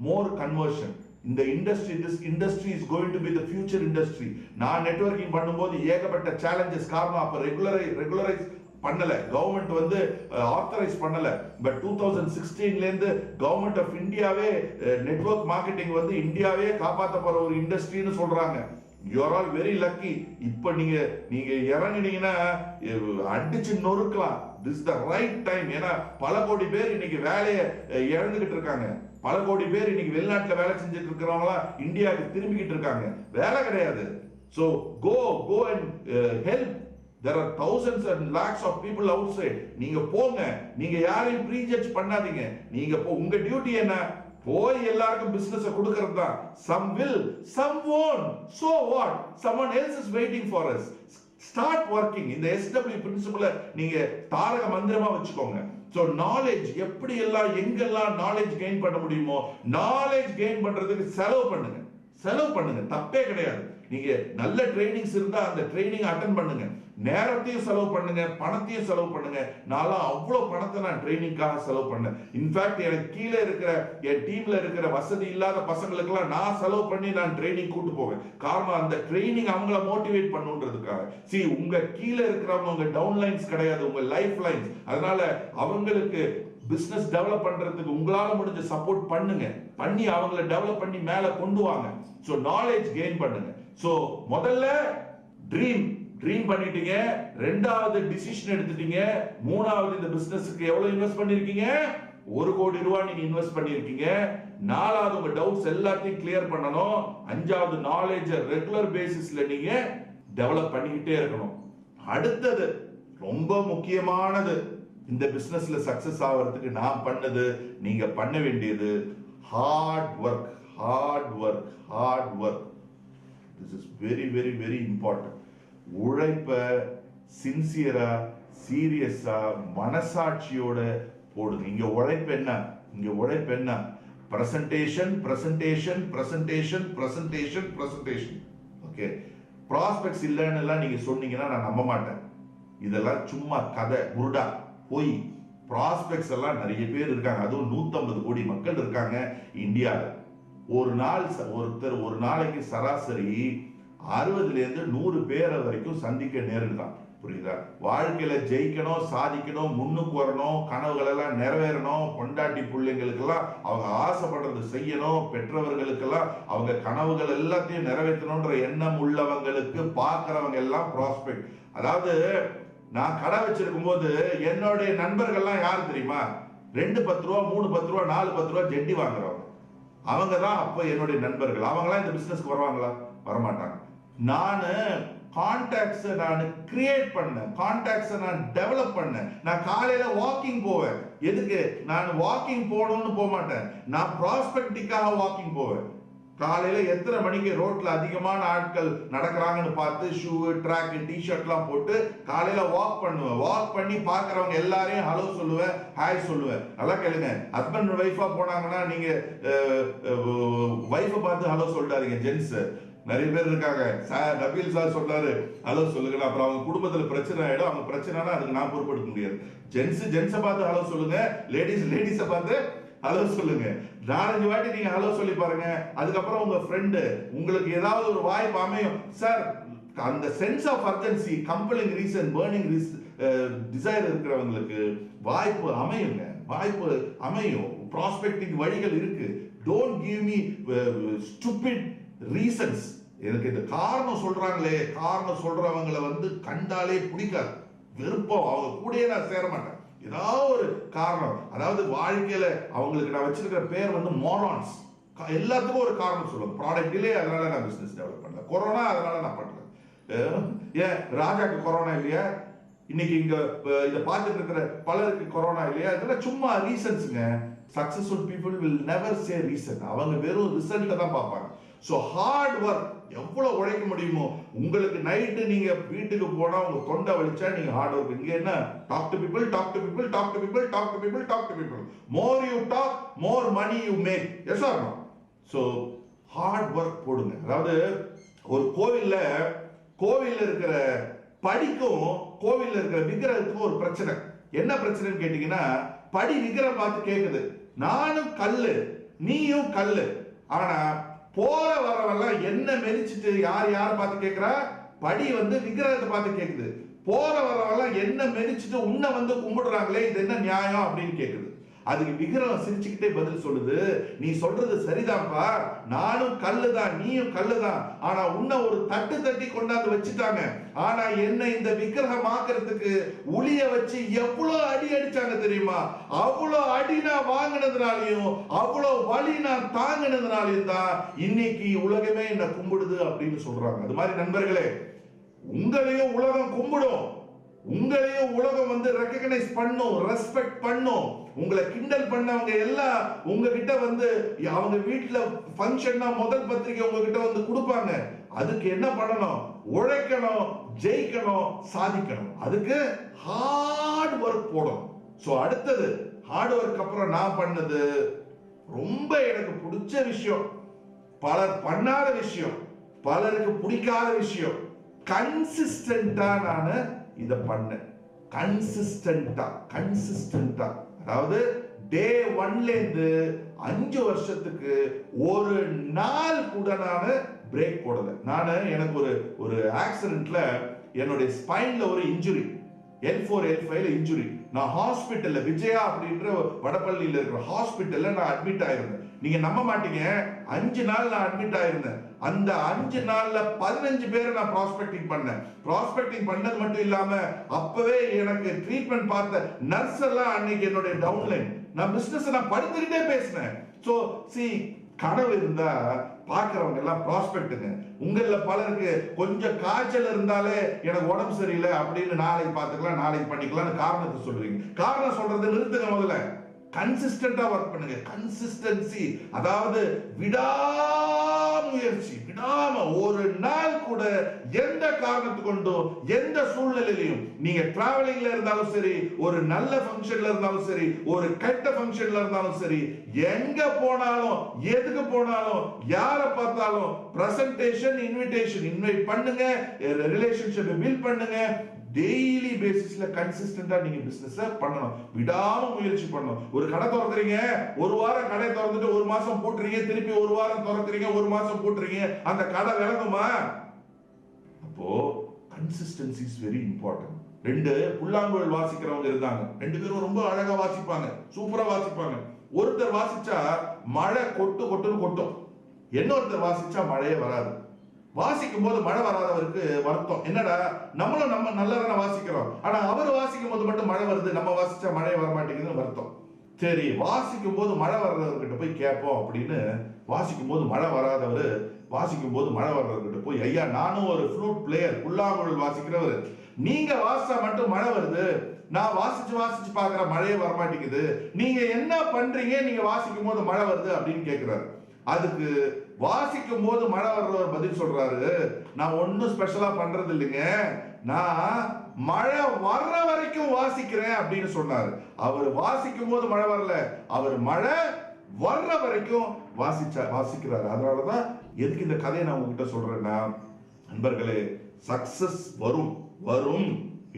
more conversion. இந்த industry, this industry is going to be the future industry. நான் நெட்வொர்க்கிங் பண்ணும்போது ஏகப்பட்ட சேலஞ்சஸ். காரணம் அப்ப ரெகுலரைஸ் பண்ணல, கவர்மெண்ட் வந்து ஆத்தரைஸ் பண்ணல. பட் 2016ல இருந்து கவர்மெண்ட் ஆஃப் இந்தியாவே நெட்வொர்க் மார்க்கெட்டிங் வந்து இந்தியாவே காப்பாற்ற போற ஒரு இண்டஸ்ட்ரின்னு சொல்றாங்க. You are all very lucky. இப்ப நீங்க இறங்கினீங்கன்னா அடிச்சு நொறுக்கலாம். This the right time. ஏன்னா பல கோடி பேர் இன்னைக்கு வேலையை இழந்துகிட்டு இருக்காங்க. பல கோடி பேர் இன்னைக்கு வெளிநாட்டுல வேலை செஞ்சுட்டு இருக்கிறவங்களா இந்தியாவுக்கு திரும்பிக்கிட்டு இருக்காங்க, வேலை கிடையாது. So go and help. There are thousands and lakhs of people outside. நீங்க போங்க, நீங்க யாரையும் ப்ரீஜட்ஜ் பண்ணாதீங்க. நீங்க உங்க டியூட்டி என்ன? போய் எல்லாருக்கும் பிசினஸ் கொடுக்கிறது தான். Some will, some won't. So what? Someone else is waiting for us. Start working. இந்த SW பிரின்சிபலை நீங்க தாரக மந்திரமா வச்சுக்கோங்க. So knowledge எப்படி எல்லாம் எங்கெல்லாம் knowledge gain பண்ண முடியுமோ knowledge gain பண்றதுக்கு செலவு பண்ணுங்க, தப்பே கிடையாது. நீங்க நல்ல ட்ரைனிங்ஸ் இருந்தா அந்த ட்ரைனிங் அட்டெண்ட் பண்ணுங்க, நேரத்தையும் செலவு பண்ணுங்க, பணத்தையும் செலவு பண்ணுங்க. நான் அவ்வளவு பணத்தை நான் ட்ரைனிங்காக செலவு பண்ணேன். இன்ஃபேக்ட் எனக்கு கீழே இருக்கிற என் டீம்ல இருக்கிற வசதி இல்லாத பசங்களுக்கு எல்லாம் நான் செலவு பண்ணி நான் ட்ரைனிங் கூட்டு போவேன். காரணம் அந்த ட்ரைனிங் அவங்கள மோட்டிவேட் பண்ணுன்றதுக்காக. உங்க கீழே இருக்கிறவங்க உங்க டவுன் லைன்ஸ் கிடையாது, உங்க லைஃப் லைன்ஸ். அதனால அவங்களுக்கு பிசினஸ் டெவலப் பண்றதுக்கு உங்களால முடிஞ்ச சப்போர்ட் பண்ணுங்க, பண்ணி அவங்கள டெவலப் பண்ணி மேல கொண்டு வாங்க. சோ நாலேஜ் கெயின் பண்ணுங்க. சோ முதல்ல ட்ரீம் பண்ணிட்டீங்க, ரெண்டாவது டிசிஷன் எடுத்துட்டீங்க, மூணாவது இந்த பிசினஸ்க்கு எவ்வளவு இன்வெஸ்ட் பண்ணிருக்கீங்க? 1 கோடி ரூபாய் நீங்க இன்வெஸ்ட் பண்ணிருக்கீங்க. நாலாவது உங்க டவுட்ஸ் எல்லாத்தையும் கிளியர் பண்ணணும். அஞ்சாவது நாலேஜ் ரெகுலர் பேசிஸ்ல நீங்க டெவலப் பண்ணிக்கிட்டே இருக்கணும். அடுத்தது ரொம்ப முக்கியமானது, இந்த பிசினஸ்ல சக்சஸ் ஆகிறதுக்கு நான் பண்ணது, நீங்க பண்ண வேண்டியது hard work. This is very very very important. உழைப்ப சின்சியரா, சீரியஸா, மனசாட்சியோட போடுங்க. இங்க உழைப்பு என்ன? பிரசன்டேஷன். ஓகே, ப்ராஸ்பெக்ட்ஸ் இல்லைன்னு எல்லாம் நீங்க சொன்னீங்கன்னா நான் நம்ப மாட்டேன். இதெல்லாம் சும்மா கதை, புருடா, போய். ப்ராஸ்பெக்ட்ஸ் எல்லாம் நிறைய பேர் இருக்காங்க. அதுவும் 150 கோடி மக்கள் இருக்காங்க இந்தியாவில். ஒருத்தர் ஒரு நாளைக்கு சராசரி 60ல இருந்து 100 பேரை வரைக்கும் சந்திக்க நேரிடுதான். புரியுதா? வாழ்க்கையில ஜெயிக்கணும், சாதிக்கணும், முன்னுக்கு வரணும், கனவுகள் எல்லாம் நிறைவேறணும், பொண்டாட்டி பிள்ளைங்களுக்கெல்லாம் அவங்க ஆசைப்படுறது செய்யணும், பெற்றவர்களுக்கெல்லாம் அவங்க கனவுகள் எல்லாத்தையும் நிறைவேற்றணும்ன்ற எண்ணம் உள்ளவங்களுக்கு பார்க்கிறவங்க எல்லாம் ப்ராஸ்பெக்ட். அதாவது நான் கடை வச்சிருக்கும் போது என்னுடைய நண்பர்கள்லாம் யாரு தெரியுமா? 2 10 ரூபா, 3 10 ரூபா, 4 10 ரூபா ஜெட்டி வாங்குறவங்க. அவங்க தான் அப்ப என்னுடைய நண்பர்கள். அவங்களாம் இந்த பிசினஸ்க்கு வருவாங்களா? வரமாட்டாங்க. நானு கான்டாக்ட்ஸ் நான் கிரியேட் பண்ணேன், கான்டாக்ட்ஸ் நான் டெவலப் பண்ணேன். நான் காலையில வாக்கிங் போவேன். எதுக்கு? நான் வாக்கிங் போகணும்னு போக மாட்டேன், நான் ப்ராஸ்பெக்டிக்காக வாக்கிங் போவேன். காலையில எத்தனை மணிக்கு ரோட்ல அதிகமான ஆட்கள் நடக்கிறாங்கன்னு பார்த்து ஷூ, ட்ராக், டிஷர்ட்லாம் போட்டு காலையில வாக் பண்ணுவேன். வாக் பண்ணி பார்க்கறவங்க எல்லாரையும் ஹலோ சொல்லுவேன், ஹாய் சொல்லுவேன். நல்லா கேளுங்க, ஹஸ்பண்ட் ஒய்ஃபா போனாங்கன்னா நீங்க ஒய்ஃபை பார்த்து ஹலோ சொல்லிட்டாதீங்க. ஜென்ஸ் நிறைய பேர் இருக்காங்க. சார் நபீல் சார் சொல்றாரு ஹலோ சொல்லுங்க, அப்புறம் அவங்க குடும்பத்துல பிரச்சனை ஆயிடும். அவங்க பிரச்சனைனா அதுக்கு நான் பொறுப்பெடுக்க முடியாது. ஜென்ஸை பார்த்து ஹலோ சொல்லுங்க, லேடிஸை பார்த்து ஹலோ சொல்லுங்க. 4-5 வாட்டி நீங்க ஹலோ சொல்லி பாருங்க. அதுக்கப்புறம் உங்க ஃப்ரெண்டு உங்களுக்கு ஏதாவது ஒரு வாய்ப்பு அமையும். சார் அந்த sense of urgency, compelling reason, burning desire இருக்கிறவங்களுக்கு வாய்ப்பு அமையும். ப்ராஸ்பெக்டிங் வழிகள் இருக்கு. Don't give me stupid reasons. எனக்கு இந்த காரணம் சொல்றவங்களை கண்டாலே பிடிக்காது, வெறுப்போம். அவங்க கூடயே நான் சேர மாட்டேன். ஏதாவது ஒரு காரணம், அதாவது வாழ்க்கையில அவங்களுக்கு நான் வச்சிருக்கிற பேர் மோரான்ஸ். எல்லாத்துக்கும் ஒரு காரணம் சொல்லுவாங்க. ப்ராடக்ட் டிலே, அதனால நான் பிசினஸ் டெவலப் பண்ணல. கொரோனா, அதனால நான் பண்ணல. ஏன் ராஜாக்கு கொரோனா இல்லையா? இன்னைக்கு இதை பார்த்துட்டு இருக்கிற பலருக்கு கொரோனா இல்லையா? இதெல்லாம் சும்மா ரீசன்ஸுங்க. Successful people will never say reason. அவங்க வெறும் ரிசல்ட்டை தான் பார்ப்பாங்க. ஸோ ஹார்ட் ஒர்க், எவ்வளவு உழைக்க முடியுமோ. உங்களுக்கு நைட்டு நீங்க வீட்டுக்கு போனா உங்க தொண்டை வலிச்சா நீங்க ஹார்ட் ஒர்க். இங்க என்ன? Talk to people. More you talk, more money you make. Yes or no? So hard work போடுங்க. அதாவது ஒரு கோவில்ல இருக்கிற படிக்கும் கோவில்ல இருக்கிற விக்கிரகத்துக்கும் ஒரு பிரச்சனை. என்ன பிரச்சனைன்னு கேட்டீங்கன்னா, படி விக்கிரகம் பார்த்து கேட்குது, நானும் கல்லு நீயும் கல்லு. ஆனா போற வரவெல்லாம் என்ன மெரிச்சிட்டு யார் பார்த்து கேட்கிறா? படி விக்கிரகத்தை பார்த்து கேட்குது. போற வரவெல்லாம் என்ன மெதிச்சுட்டு உன்னை வந்து கும்பிடுறாங்களே, இது என்ன நியாயம் அப்படின்னு கேக்குது. அதுக்கு விக்கிரகம் சிரிச்சுக்கிட்டே பதில் சொல்லுது, நீ சொல்றது சரிதான்ப்பா, நானும் கல்லுதான், நீயும் கல்லுதான். ஆனா உன்னை ஒரு தட்டு தட்டி கொண்டாந்து வச்சுட்டாங்க. ஆனா என்ன இந்த விக்கிரகம் ஆக்கிறதுக்கு உளிய வச்சு எவ்வளவு அடி அடிச்சாங்க தெரியுமா? அவ்வளவு அடி நான் வாங்கினதுனாலையும் அவ்வளவு வலி நான் தாங்கினதுனாலையும் தான் இன்னைக்கு உலகமே என்ன கும்பிடுது அப்படின்னு சொல்றாங்க. அது மாதிரி நண்பர்களே, உங்களையும் உலகம் கும்பிடும், உங்களையும் உலகம் வந்து ரெகக்னைஸ் பண்ணும், ரெஸ்பெக்ட் பண்ணும். உங்களை கிண்டல் பண்ணவங்க எல்லாம் உங்ககிட்ட வந்து அவங்க வீட்டுல ஃபங்க்ஷன்னா முதல் பத்திரிகை உங்ககிட்ட வந்து கொடுப்பாங்க. அதுக்கு என்ன பண்ணணும்? உழைக்கணும், ஜெயிக்கணும், சாதிக்கணும். அதுக்கு ஹார்ட் ஒர்க் போடணும். சோ அடுத்தது ஹார்ட் ஒர்க் அப்புறம் நான் பண்ணது ரொம்ப எனக்கு பிடிச்ச விஷயம், பலர் பண்ணாத விஷயம், பலருக்கு பிடிக்காத விஷயம். கன்சிஸ்டன்டா நான் இத பண்ணேன். கன்சிஸ்டன்டா அதாவது டே 1ல இருந்து 5 வருஷத்துக்கு ஒரு நாள் கூட நான் பிரேக் போடல. எனக்கு ஒரு ஆக்சிடென்ட்ல என்னுடைய ஸ்பைன்ல ஒரு இன்ஜுரி, L4 L5 இன்ஜுரி. நான் ஹாஸ்பிட்டல்ல விஜயா அப்படின்ற வடபள்ளியில இருக்கிற ஹாஸ்பிட்டல்ல நான் அட்மிட் ஆயிருந்தேன். நீங்க நம்ப மாட்டீங்க, 5 நாள் நான் அட்மிட் ஆயிருந்தேன். அந்த 5 நாள்ல 15 பேரை நான் ப்ராஸ்பெக்டிங் பண்ணேன். ப்ராஸ்பெக்டிங் பண்ணது மட்டும் இல்லாம அப்பவே எனக்கு ட்ரீட்மெண்ட் பார்த்த நர்ஸ் எல்லாம் அன்னைக்கு என்னுடைய டவுன்லைன். நான் பிசினஸ் நான் படுத்துக்கிட்டே பேசினேன். சோ கனவு இருந்தா பாக்குறவங்க எல்லாம் ப்ராஸ்பெக்ட்டுங்க. உங்கள பலருக்கு கொஞ்சம் காய்ச்சல் இருந்தாலே எனக்கு உடம்பு சரியில்லை அப்படின்னு நாளைக்கு பார்த்துக்கலாம், நாளைக்கு பண்ணிக்கலாம்னு காரணத்தை சொல்றீங்க. காரணம் சொல்றது நிறுத்துங்க. முதல்ல கன்சிஸ்டன்டா ஒர்க் பண்ணுங்க. கன்சிஸ்டன்சி அதாவது விடாமுயற்சி, விடாம ஒரு நாள் கூட எந்த காரணத்து கொண்டும் எந்த சூழ்நிலையிலும், நீங்க டிராவலிங்ல இருந்தாலும் சரி, ஒரு நல்ல ஃபங்க்ஷன்ல இருந்தாலும் சரி, ஒரு கெட்ட ஃபங்க்ஷன்ல இருந்தாலும் சரி, எங்க போனாலும் எதுக்கு போனாலும் யாரை பார்த்தாலும் பிரசன்டேஷன், இன்விடேஷன், இன்வைட் பண்ணுங்க, ரிலேஷன்ஷிப்பை பில்ட் பண்ணுங்க. டெய்லி பேசிஸ்ல கன்சிஸ்டன்டா நீங்க பிசினஸ் பண்ணணும், விடாம முயற்சி பண்ணணும். ஒரு கடை திறக்கிறீங்க, ஒரு வாரம் கடை திறந்துட்டு ஒரு மாசம் போட்டுறீங்க, திருப்பி ஒரு வாரம் திறக்கிறீங்க, ஒரு மாசம் போட்டுறீங்க, அந்த கடை விளங்குமா? அப்போ கன்சிஸ்டன்சி இஸ் வெரி இம்பார்ட்டன்ட். 2 புல்லாங்குழல் வாசிக்கிறவங்க இருந்தாங்க. 2 பேரும் ரொம்ப அழகா வாசிப்பாங்க, சூப்பரா வாசிப்பாங்க. ஒருத்தர் வாசிச்சா மழை கொட்டுன்னு கொட்டும், இன்னொருத்தர் வாசிச்சா மழையே வராது. வாசிக்கும் போது மழை வராதவருக்கு வருத்தம், என்னடா நம்மளும் நம்ம நல்லா தானே வாசிக்கிறோம், ஆனா அவர் வாசிக்கும் போது மட்டும் மழை வருது, நம்ம வாசிச்சா மழை வர மாட்டேங்குதுன்னு வருத்தம். சரி, வாசிக்கும் போது மழை வர்றவர்கிட்ட போய் கேட்போம் அப்படின்னு வாசிக்கும் போது மழை வராதவர் வாசிக்கும் போது மழை வர்றவர்கிட்ட போய், ஐயா நானும் ஒரு ஃப்ளூட் பிளேயர், புல்லாங்குழல் வாசிக்கிறவர், நீங்க வாசிச்சா மட்டும் மழை வருது, நான் வாசிச்சு பாக்குற மழையே வரமாட்டேங்குது, நீங்க என்ன பண்றீங்க, நீங்க வாசிக்கும் போது மழை வருது அப்படின்னு கேட்கிறாரு. அதுக்கு வாசிக்கும் போது மழை வர்றவர் பதில் சொல்றாரு, நான் ஒன்னும் ஸ்பெஷலா பண்றது இல்லைங்க, நான் மழை வர்ற வரைக்கும் வாசிக்கிறேன் அப்படின்னு சொன்னாரு. அவர் வாசிக்கும் போது மழை வரல, அவர் மழை வர்ற வரைக்கும் வாசிக்கிறாரு. அதனாலதான் எதுக்கு இந்த கதையை நான் உங்ககிட்ட சொல்றேன்னா, நண்பர்களே, சக்சஸ் வரும்,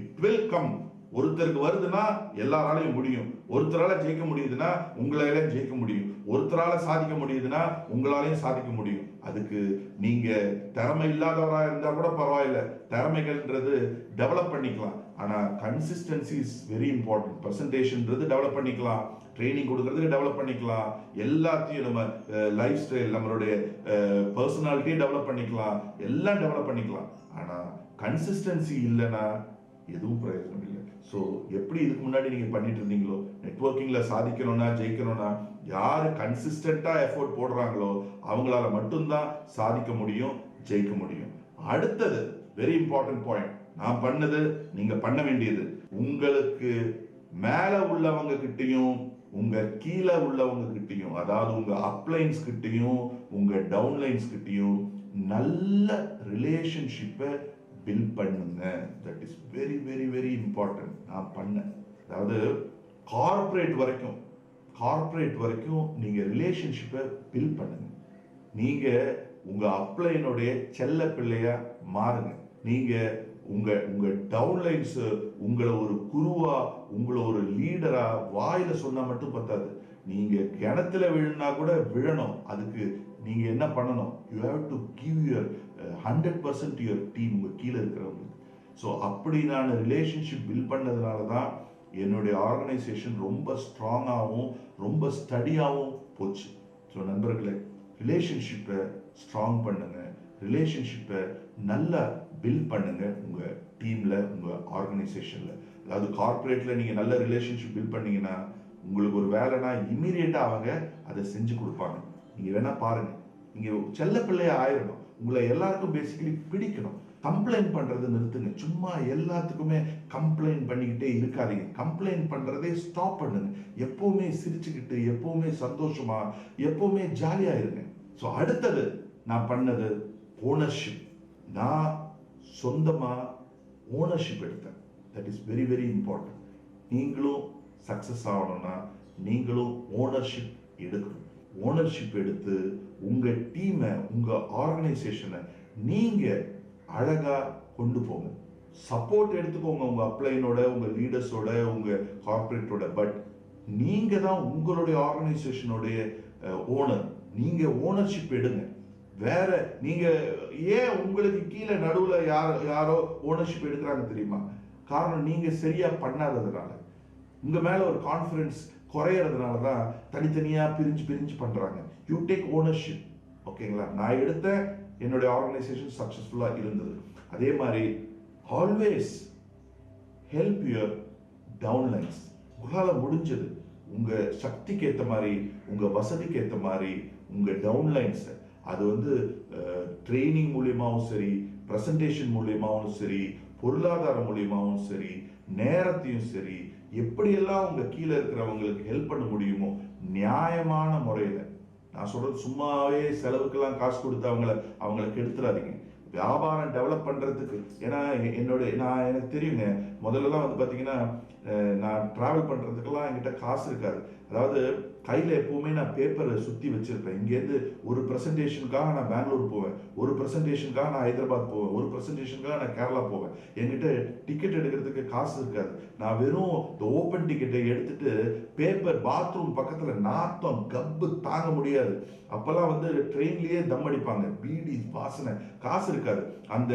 இட் வில் கம். ஒருத்தருக்கு வருதுன்னா எல்லாராலையும் முடியும். ஒருத்தரால ஜெயிக்க முடியுதுன்னா உங்களால ஜெயிக்க முடியும். ஒருத்தரால சாதிக்க முடியுதுன்னா உங்களாலையும் சாதிக்க முடியும். அதுக்கு நீங்க திறமை இல்லாதவரா இருந்தா கூட பரவாயில்ல, திறமைகள்ன்றது டெவலப் பண்ணிக்கலாம். ஆனா கன்சிஸ்டன்சி இஸ் வெரி இம்பார்ட்டன்ட். பிரசன்டேஷன்ன்றது டெவலப் பண்ணிக்கலாம், ட்ரைனிங் கொடுக்கறதுக்கு டெவலப் பண்ணிக்கலாம், எல்லாத்தையும் நம்ம லைஃப் ஸ்டைல், நம்மளுடைய பர்சனாலிட்டியை டெவலப் பண்ணிக்கலாம், எல்லாம் டெவலப் பண்ணிக்கலாம். ஆனா கன்சிஸ்டன்சி இல்லைன்னா எதுவும் பிரயோஜனம் இல்லை. ஸோ எப்படி இதுக்கு முன்னாடி நீங்க பண்ணிட்டு இருந்தீங்களோ, நெட்வொர்க்கிங்ல சாதிக்கணும்னா, ஜெயிக்கணும்னா, யாரு கன்சிஸ்டன்டா எஃபோர்ட் போடுறாங்களோ அவங்களால மட்டும்தான் சாதிக்க முடியும், ஜெயிக்க முடியும். அடுத்தது வெரி இம்பார்ட்டன்ட் பாயிண்ட், நான் பண்ணது, நீங்க பண்ண வேண்டியது, உங்களுக்கு மேல உள்ளவங்க கிட்டையும் உங்க கீழே உள்ளவங்க கிட்டையும், அதாவது உங்க அப்லைன்ஸ் கிட்டையும் உங்க டவுன்லைன்ஸ் கிட்டையும் நல்ல ரிலேஷன்ஷிப்பை பில்ட் பண்ணுங்க. That is very very very important. நான் பண்ணேன். அதாவது கார்ப்பரேட் வரைக்கும் நீங்க ரிலேஷன்ஷிப்பை பில்ட் பண்ணுங்க. நீங்க உங்க அப்ளைனுடைய செல்ல பிள்ளையா மாறுங்க. நீங்க உங்க டவுன்லைன்ஸ் உங்களை ஒரு குருவா, உங்களை ஒரு லீடரா வாயில சொன்னா மட்டும் பத்தாது. நீங்க கிணத்துல விழுனா கூட விழணும். அதுக்கு நீங்க என்ன பண்ணணும்? You have to give your 100% to your team, உங்க கீழே இருக்கிறவங்களுக்கு. ஸோ அப்படி நான் ரிலேஷன்ஷிப் பில்ட் பண்ணதுனால தான் என்னுடைய ஆர்கனைசேஷன் ரொம்ப ஸ்ட்ராங்காகவும் ரொம்ப ஸ்டடியாகவும் போச்சு. ஸோ நண்பர்களே, ரிலேஷன்ஷிப்பை ஸ்ட்ராங் பண்ணுங்க, ரிலேஷன்ஷிப்பை நல்லா பில்ட் பண்ணுங்க உங்கள் டீமில், உங்கள் ஆர்கனைசேஷனில். அதாவது கார்பரேட்டில் நீங்கள் நல்ல ரிலேஷன்ஷிப் பில்ட் பண்ணீங்கன்னா உங்களுக்கு ஒரு வேலைனா இமீடியட்டாக அவங்க அதை செஞ்சு கொடுப்பாங்க. நீங்கள் வேணால் பாருங்கள், நீங்கள் செல்ல பிள்ளைய ஆயிடணும், உங்களை எல்லாருக்கும் பேசிக்கலி பிடிக்கணும். கம்ப்ளைண்ட் பண்ணுறது நிறுத்துங்க. சும்மா எல்லாத்துக்குமே கம்ப்ளைண்ட் பண்ணிக்கிட்டே இருக்காதீங்க. கம்ப்ளைண்ட் பண்ணுறதே ஸ்டாப் பண்ணுங்க. எப்போவுமே சிரிச்சுக்கிட்டு, எப்போவுமே சந்தோஷமா, எப்போவுமே ஜாலியாக இருங்க. ஸோ அடுத்தது நான் பண்ணது ஓனர்ஷிப். நான் சொந்தமாக ஓனர்ஷிப் எடுத்தேன். That is very very important. நீங்களும் சக்ஸஸ் ஆகணும்னா நீங்களும் ஓனர்ஷிப் எடுக்கணும். ஓனர்ஷிப் எடுத்து உங்கள் டீமை, உங்கள் ஆர்கனைசேஷனை நீங்கள் அழகாக கொண்டு போங்க. சப்போர்ட் எடுத்துக்கோங்க உங்கள் அப்ளைனோட, உங்கள் லீடர்ஸோட, உங்கள் கார்பரேட்டோட. பட் நீங்கள் தான் உங்களுடைய ஆர்கனைசேஷனுடைய ஓனர். நீங்கள் ஓனர்ஷிப் எடுங்க. வேற நீங்க ஏன் உங்களுக்கு கீழே நடுவில் யாரோ ஓனர்ஷிப் எடுக்கிறாங்க தெரியுமா? காரணம் நீங்க சரியா பண்ணாததுனால, உங்க மேல ஒரு கான்ஃபிடன்ஸ் குறையறதுனால தான் தனித்தனியா பிரிஞ்சு பிரிஞ்சு பண்றாங்க. You take ownership. ஓகேங்களா? நான் எடுத்த என்னுடைய ஆர்கனைசேஷன் சக்சஸ்ஃபுல்லா இருந்தது. அதே மாதிரி ஆல்வேஸ் ஹெல்ப் யுவர் டவுன்லைன்ஸ். உங்களால் முடிஞ்சது உங்க சக்திக்கு ஏற்ற மாதிரி, உங்க வசதிக்கு ஏற்ற மாதிரி உங்க டவுன்லைன்ஸ், அது வந்து ட்ரைனிங் மூலியமாகவும் சரி, ப்ரெசன்டேஷன் மூலியமாகவும் சரி, பொருளாதாரம் மூலியமாகவும் சரி, நேரத்தையும் சரி, எப்படியெல்லாம் உங்க கீழே இருக்கிறவங்களுக்கு ஹெல்ப் பண்ண முடியுமோ நியாயமான முறையில். நான் சொல்றது சும்மாவே செலவுக்கெல்லாம் காசு கொடுத்து அவங்கள கெடுத்துறாதீங்க. வியாபாரம் டெவலப் பண்றதுக்கு. ஏன்னா எனக்கு தெரியுங்க, முதல்லலாம் வந்து பார்த்தீங்கன்னா நான் டிராவல் பண்றதுக்கெல்லாம் என்கிட்ட காசு இருக்காது. அதாவது கையில் எப்பவுமே நான் பேப்பரை சுற்றி வச்சிருப்பேன். இங்கேருந்து ஒரு ப்ரெசன்டேஷனுக்காக நான் பெங்களூர் போவேன், ஒரு ப்ரெசன்டேஷனுக்காக நான் ஹைதராபாத் போவேன், ஒரு ப்ரெசன்டேஷனுக்காக நான் கேரளா போவேன். என்கிட்ட டிக்கெட் எடுக்கிறதுக்கு காசு இருக்காது. நான் வெறும் இந்த ஓப்பன் டிக்கெட்டை எடுத்துட்டு பேப்பர் பாத்ரூம் பக்கத்தில் நாத்தம் கப்பு தாங்க முடியாது. அப்பெல்லாம் வந்து ட்ரெயின்லேயே தம் அடிப்பாங்க, பீடி வாசனை, காசு இருக்காது. அந்த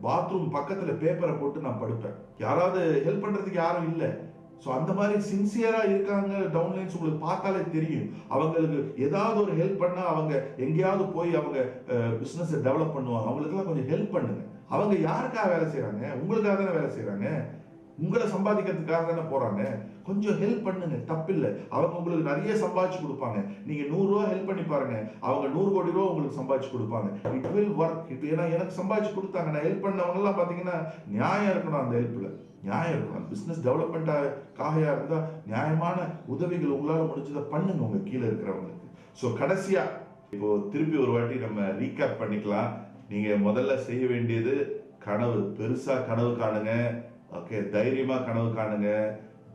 பாத்ரூம் பக்கத்தில் பேப்பரை போட்டு நான் படுப்பேன். யாராவது ஹெல்ப் பண்ணுறதுக்கு யாரும் இல்லை. ஸோ அந்த மாதிரி சின்சியராக இருக்காங்க டவுன்லைன்ஸ். உங்களுக்கு பார்த்தாலே தெரியும். அவங்களுக்கு ஏதாவது ஒரு ஹெல்ப் பண்ணால் அவங்க எங்கேயாவது போய் அவங்க பிஸ்னஸை டெவலப் பண்ணுவாங்க. அவங்களுக்குலாம் கொஞ்சம் ஹெல்ப் பண்ணுங்க. அவங்க யாருக்காக வேலை செய்கிறாங்க? உங்களுக்காக தானே வேலை செய்கிறாங்க. உங்களை சம்பாதிக்கிறதுக்காக தானே போகிறாங்க. கொஞ்சம் ஹெல்ப் பண்ணுங்க, தப்பில்லை. அவங்க உங்களுக்கு நிறைய சம்பாதிச்சு கொடுப்பாங்க. நீங்கள் 100 ரூபா ஹெல்ப் பண்ணி பாருங்க, அவங்க 100 கோடி ரூபா உங்களுக்கு சம்பாதிச்சு கொடுப்பாங்க. It will work. ஏன்னா எனக்கு சம்பாதிச்சு கொடுத்தாங்க. நான் ஹெல்ப் பண்ணவங்கலாம் பார்த்தீங்கன்னா நியாயம் இருக்கணும், அந்த ஹெல்ப்பில் நியாயம் இருக்கணும். பிஸ்னஸ் டெவலப்மெண்ட்டாக இருந்தால் நியாயமான உதவிகள் உங்களால் முடிஞ்சதை பண்ணுங்க உங்கள் கீழே இருக்கிறவங்களுக்கு. ஸோ கடைசியாக இப்போ திருப்பி ஒரு வாட்டி நம்ம ரீகேப் பண்ணிக்கலாம். நீங்கள் முதல்ல செய்ய வேண்டியது கனவு, பெருசாக கனவு காணுங்க. ஓகே, தைரியமாக கனவு காணுங்க,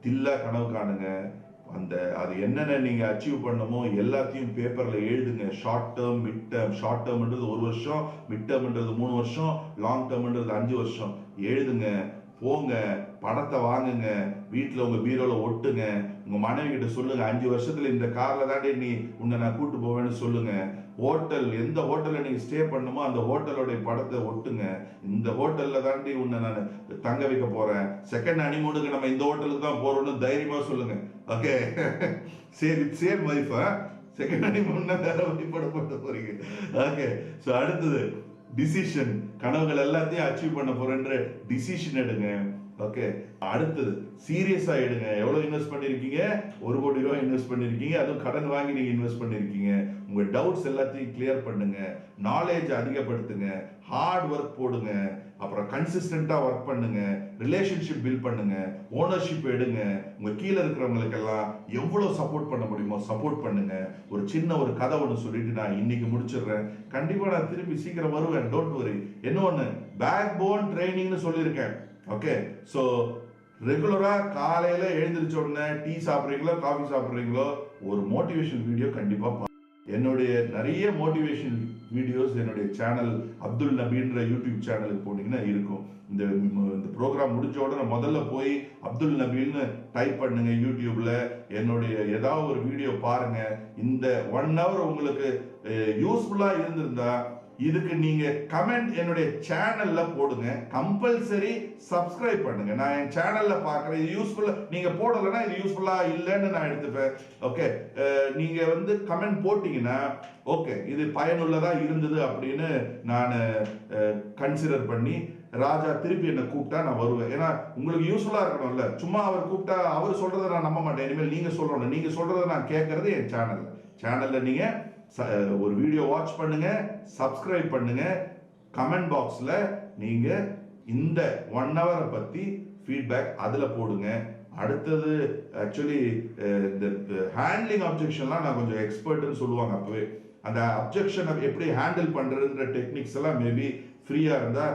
தில்லா கனவு காணுங்க. அது என்னென்ன நீங்கள் அச்சீவ் பண்ணமோ எல்லாத்தையும் பேப்பரில் எழுதுங்க. Short term, mid term. Short டேர்ம்ன்றது 1 வருஷம், மிட் டேர்ம்ன்றது 3 வருஷம், லாங் டேர்ம்ன்றது 5 வருஷம். எழுதுங்க. போங்க, பணத்தை வாங்குங்க, வீட்டில் உங்கள் பீரோவில் ஒட்டுங்க. உங்கள் மனைவி கிட்ட சொல்லுங்க, 5 வருஷத்தில் இந்த காரில் தாண்டி உன்னை நான் கூட்டு போவேன்னு சொல்லுங்க. ஹோட்டல், எந்த ஹோட்டலில் நீங்கள் ஸ்டே பண்ணுமோ அந்த ஹோட்டலோடைய படத்தை ஒட்டுங்க. இந்த ஹோட்டலில் தாண்டி உன்னை நான் தங்க வைக்க போகிறேன், செகண்ட் ஹனிமூனுக்கு நம்ம இந்த ஹோட்டலுக்கு தான் போகிறோம்னு தைரியமாக சொல்லுங்க. ஓகே, சேம் வைஃபா செகண்ட் ஹனிமூன் வேற வழிபட பண்ண போறீங்க. ஓகே, ஸோ அடுத்தது டிசிஷன். கனவுகள் எல்லாத்தையும் அச்சீவ் பண்ண போறேன்ற டிசிஷன் எடுங்க. ஓகே, அடுத்தது சீரியஸா எடுங்க. எவ்வளவு இன்வெஸ்ட் பண்ணிருக்கீங்க? 1 கோடி ரூபாய் இன்வெஸ்ட் பண்ணிருக்கீங்க. அதுவும் கடன் வாங்கி நீங்க இன்வெஸ்ட் பண்ணிருக்கீங்க. உங்க டவுட்ஸ் எல்லாத்தையும் கிளியர் பண்ணுங்க. நாலேஜ் அதிகப்படுத்துங்க. ஹார்ட் ஒர்க் போடுங்க. அப்புறம் கன்சிஸ்டண்டா ஒர்க் பண்ணுங்க. ரிலேஷன்ஷிப் பில்ட் பண்ணுங்க. ஓனர்ஷிப் எடுங்க. உங்க கீழே இருக்கிறவங்களுக்கு எல்லாம் எவ்வளவு சப்போர்ட் பண்ண முடியுமோ சப்போர்ட் பண்ணுங்க. ஒரு சின்ன ஒரு கதை ஒன்று சொல்லிட்டு நான் இன்னைக்கு முடிச்சிடுறேன். கண்டிப்பா நான் திரும்பி சீக்கிரம் வருவேன், டோன்ட் வரி. என்ன ஒன்று, பேக் போன் ட்ரைனிங்னு சொல்லியிருக்கேன். ஓகே, ஸோ ரெகுலராக காலையில் எழுந்திரிச்ச உடனே டீ சாப்பிட்றீங்களோ காஃபி சாப்பிட்றீங்களோ ஒரு மோட்டிவேஷன் வீடியோ கண்டிப்பாக. என்னுடைய நிறைய மோட்டிவேஷன் வீடியோஸ் என்னுடைய சேனல் அப்துல் நபீன்ற யூடியூப் சேனலுக்கு போனீங்கன்னா இருக்கும். இந்த ப்ரோக்ராம் முடிஞ்ச உடனே முதல்ல போய் அப்துல் நபீல்னு டைப் பண்ணுங்க யூடியூப்ல. என்னுடைய ஏதாவது ஒரு வீடியோ பாருங்க. இந்த 1 hour உங்களுக்கு யூஸ்ஃபுல்லா இருந்திருந்தா இதுக்கு நீங்க கமெண்ட் என்னுடைய சேனல்ல போடுங்க, கம்பல்சரி சப்ஸ்கிரைப் பண்ணுங்க. நான் என் சேனல்ல பார்க்குறேன், இது யூஸ்ஃபுல்லா நீங்க போடலைன்னா இது யூஸ்ஃபுல்லா இல்லைன்னு நான் எடுத்துப்பேன். ஓகே, நீங்க வந்து கமெண்ட் போட்டீங்கன்னா ஓகே இது பயனுள்ளதா இருந்தது அப்படின்னு நான் கன்சிடர் பண்ணி ராஜா திருப்பி என்ன கூப்பிட்டா நான் வருவேன். ஏன்னா உங்களுக்கு யூஸ்ஃபுல்லா இருக்கணும்ல. சும்மா அவர் கூப்பிட்டா அவர் சொல்றதை நான் நம்ப மாட்டேன். இனிமேல் நீங்க சொல்லணும், நீங்க சொல்றதை நான் கேட்கறது என் சேனல்ல நீங்க ஒரு வீடியோ வாட்ச் பண்ணுங்க, சப்ஸ்கிரைப் பண்ணுங்க, கமெண்ட் பாக்ஸ்ல நீங்க இந்த 1 hour பத்தி ஃபீட்பேக் அதுல போடுங்க. அடுத்தது ஆக்சுவலி இந்த ஹேண்ட்லிங் அப்ஜெக்ஷன்லாம் நான் கொஞ்சம் எக்ஸ்பர்ட்னு சொல்லுவாங்க. அப்பவே அந்த அப்ஜெக்ஷனை எப்படி ஹேண்டில் பண்றதுன்ற டெக்னிக்ஸ் எல்லாம் மேபி ஃப்ரீயா இருந்தா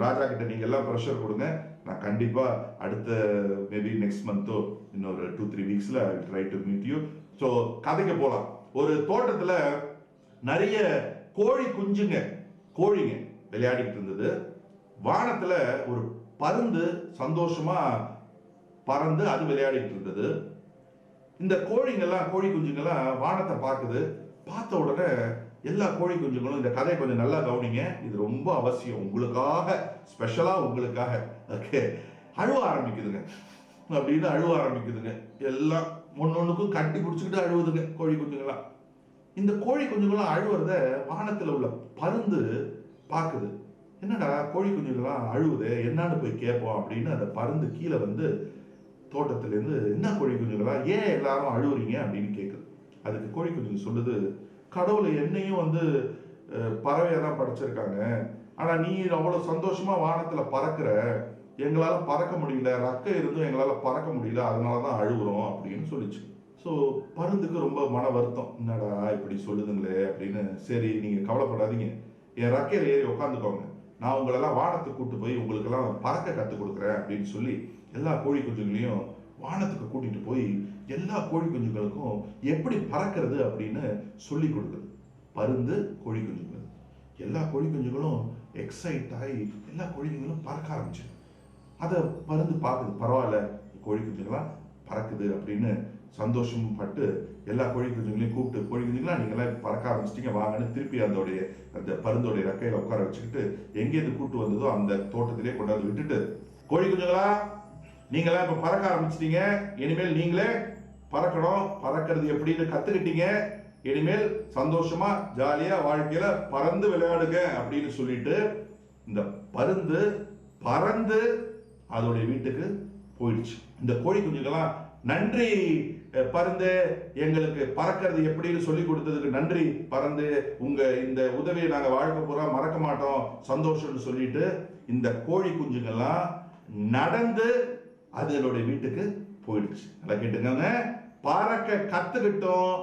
ராஜா கிட்ட நீங்க எல்லாம் ப்ரெஷர் கொடுங்க. நான் கண்டிப்பா அடுத்த மேபி நெக்ஸ்ட் மந்தோ இன்னொரு 2-3 வீக்ஸ்ல I will try to meet you. So கதைக்கு போலாம். ஒரு தோட்டத்துல நிறைய கோழிங்க விளையாடிட்டு இருந்தது. வானத்துல ஒரு பருந்து சந்தோஷமா பறந்து அது விளையாடிட்டு இருந்தது. இந்த கோழி குஞ்சுங்கெல்லாம் வானத்தை பார்க்குது. பார்த்த உடனே எல்லா கோழி குஞ்சுங்களும், இந்த கதையை கொஞ்சம் நல்லா கவனிங்க, இது ரொம்ப அவசியம் உங்களுக்காக, ஸ்பெஷலா உங்களுக்காக. ஓகே, அழுவ ஆரம்பிக்குதுங்க. அப்படின்னு அழுவ ஆரம்பிக்குதுங்க. எல்லாம் ஒன்னொன்னுக்கும் கட்டி பிடிச்சிக்கிட்டு அழுவுதுங்க கோழி குஞ்சுங்களாம். இந்த கோழி குஞ்சுங்களாம் அழுவுறத வானத்துல உள்ள பருந்து பார்க்குது. என்னடா கோழி குஞ்சுங்களாம் அழுவுது, என்னன்னு போய் கேட்போம் அப்படின்னு அந்த பருந்து கீழே வந்து தோட்டத்திலேருந்து, என்ன கோழி குஞ்சுங்களா ஏன் எல்லாரும் அழுவுறீங்க அப்படின்னு கேட்குது. அதுக்கு கோழி குஞ்சுங்க சொல்லுது, கடவுளை என்னையும் வந்து பறவையை தான் படைச்சிருக்காங்க, ஆனா நீ அவ்வளவு சந்தோஷமா வானத்துல பறக்கிற, எங்களால பறக்க முடியல, ரக்கை இருந்தும் எங்களால பறக்க முடியல, அதனாலதான் அழுகுறோம் அப்படின்னு சொல்லிச்சு. ஸோ பருந்துக்கு ரொம்ப மன வருத்தம், என்னடா இப்படி சொல்லுதுங்களே அப்படின்னு. சரி நீங்க கவலைப்படாதீங்க, என் ரக்கையில ஏறி உட்காந்துக்கோங்க, நான் உங்களெல்லாம் வானத்துக்கு கூட்டு போய் உங்களுக்கெல்லாம் பறக்க கற்றுக் கொடுக்குறேன் அப்படின்னு சொல்லி எல்லா கோழி குஞ்சுங்களையும் வானத்துக்கு கூட்டிட்டு போய் எல்லா கோழி குஞ்சுகளுக்கும் எப்படி பறக்கிறது அப்படின்னு சொல்லி கொடுக்குது பருந்து கோழி குஞ்சுகள். எல்லா கோழி குஞ்சுகளும் எக்ஸைட் ஆகி எல்லா கோழி குஞ்சுகளும் பறக்க ஆரம்பிச்சு. அதை பருந்து பார்க்குது, பரவாயில்ல கோழி குஞ்சுகளாம் பறக்குது அப்படின்னு சந்தோஷம் பட்டு எல்லா கோழி குஞ்சுங்களையும் கூப்பிட்டு, கோழி குஞ்சுங்களா நீங்களாம் பறக்க ஆரம்பிச்சிட்டீங்க வாங்கன்னு திருப்பி அந்த பருந்தோடைய ரெக்கையில உட்கார வச்சுக்கிட்டு எங்கேருந்து கூட்டு வந்ததோ அந்த தோட்டத்திலே கொண்டாந்து விட்டுட்டு, கோழி குஞ்சுங்களா நீங்களாம் இப்ப பறக்க ஆரம்பிச்சிட்டீங்க, இனிமேல் நீங்களே பறக்கணும், பறக்கிறது எப்படின்னு கத்துக்கிட்டீங்க, இனிமேல் சந்தோஷமா ஜாலியா வாழ்க்கையில பறந்து விளையாடுங்க அப்படின்னு சொல்லிட்டு இந்த பருந்து பறந்து அதோடைய வீட்டுக்கு போயிடுச்சு. இந்த கோழி குஞ்சுங்கெல்லாம் நன்றி பருந்து, எங்களுக்கு பறக்கிறது எப்படின்னு சொல்லி கொடுத்ததுக்கு நன்றி பறந்து, உங்க இந்த உதவியை நாங்க வாழ்க்கை பூரா மறக்க மாட்டோம், சந்தோஷம்னு சொல்லிட்டு இந்த கோழி குஞ்சுங்கெல்லாம் நடந்து அதனுடைய வீட்டுக்கு போயிடுச்சு. நல்லா கேட்டுங்க, பறக்க கத்துக்கிட்டோம்,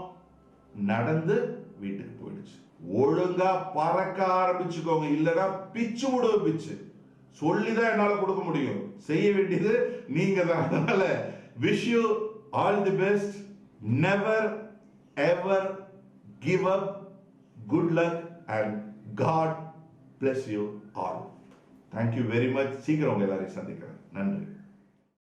நடந்து வீட்டுக்கு போயிடுச்சு. ஒழுங்கா பறக்க ஆரம்பிச்சுக்கோங்க, இல்லைன்னா பிச்சு விடுவ பிச்சு சொல்லிதான் என்னால கொடுக்க முடியும், செய்ய வேண்டியது நீங்க தான். அதனால wish you all the best, never ever give up, good luck and God bless you all. Thank you very much. சீக்கிரம் உங்க எல்லாரையும் சந்திக்கிறேன். நன்றி.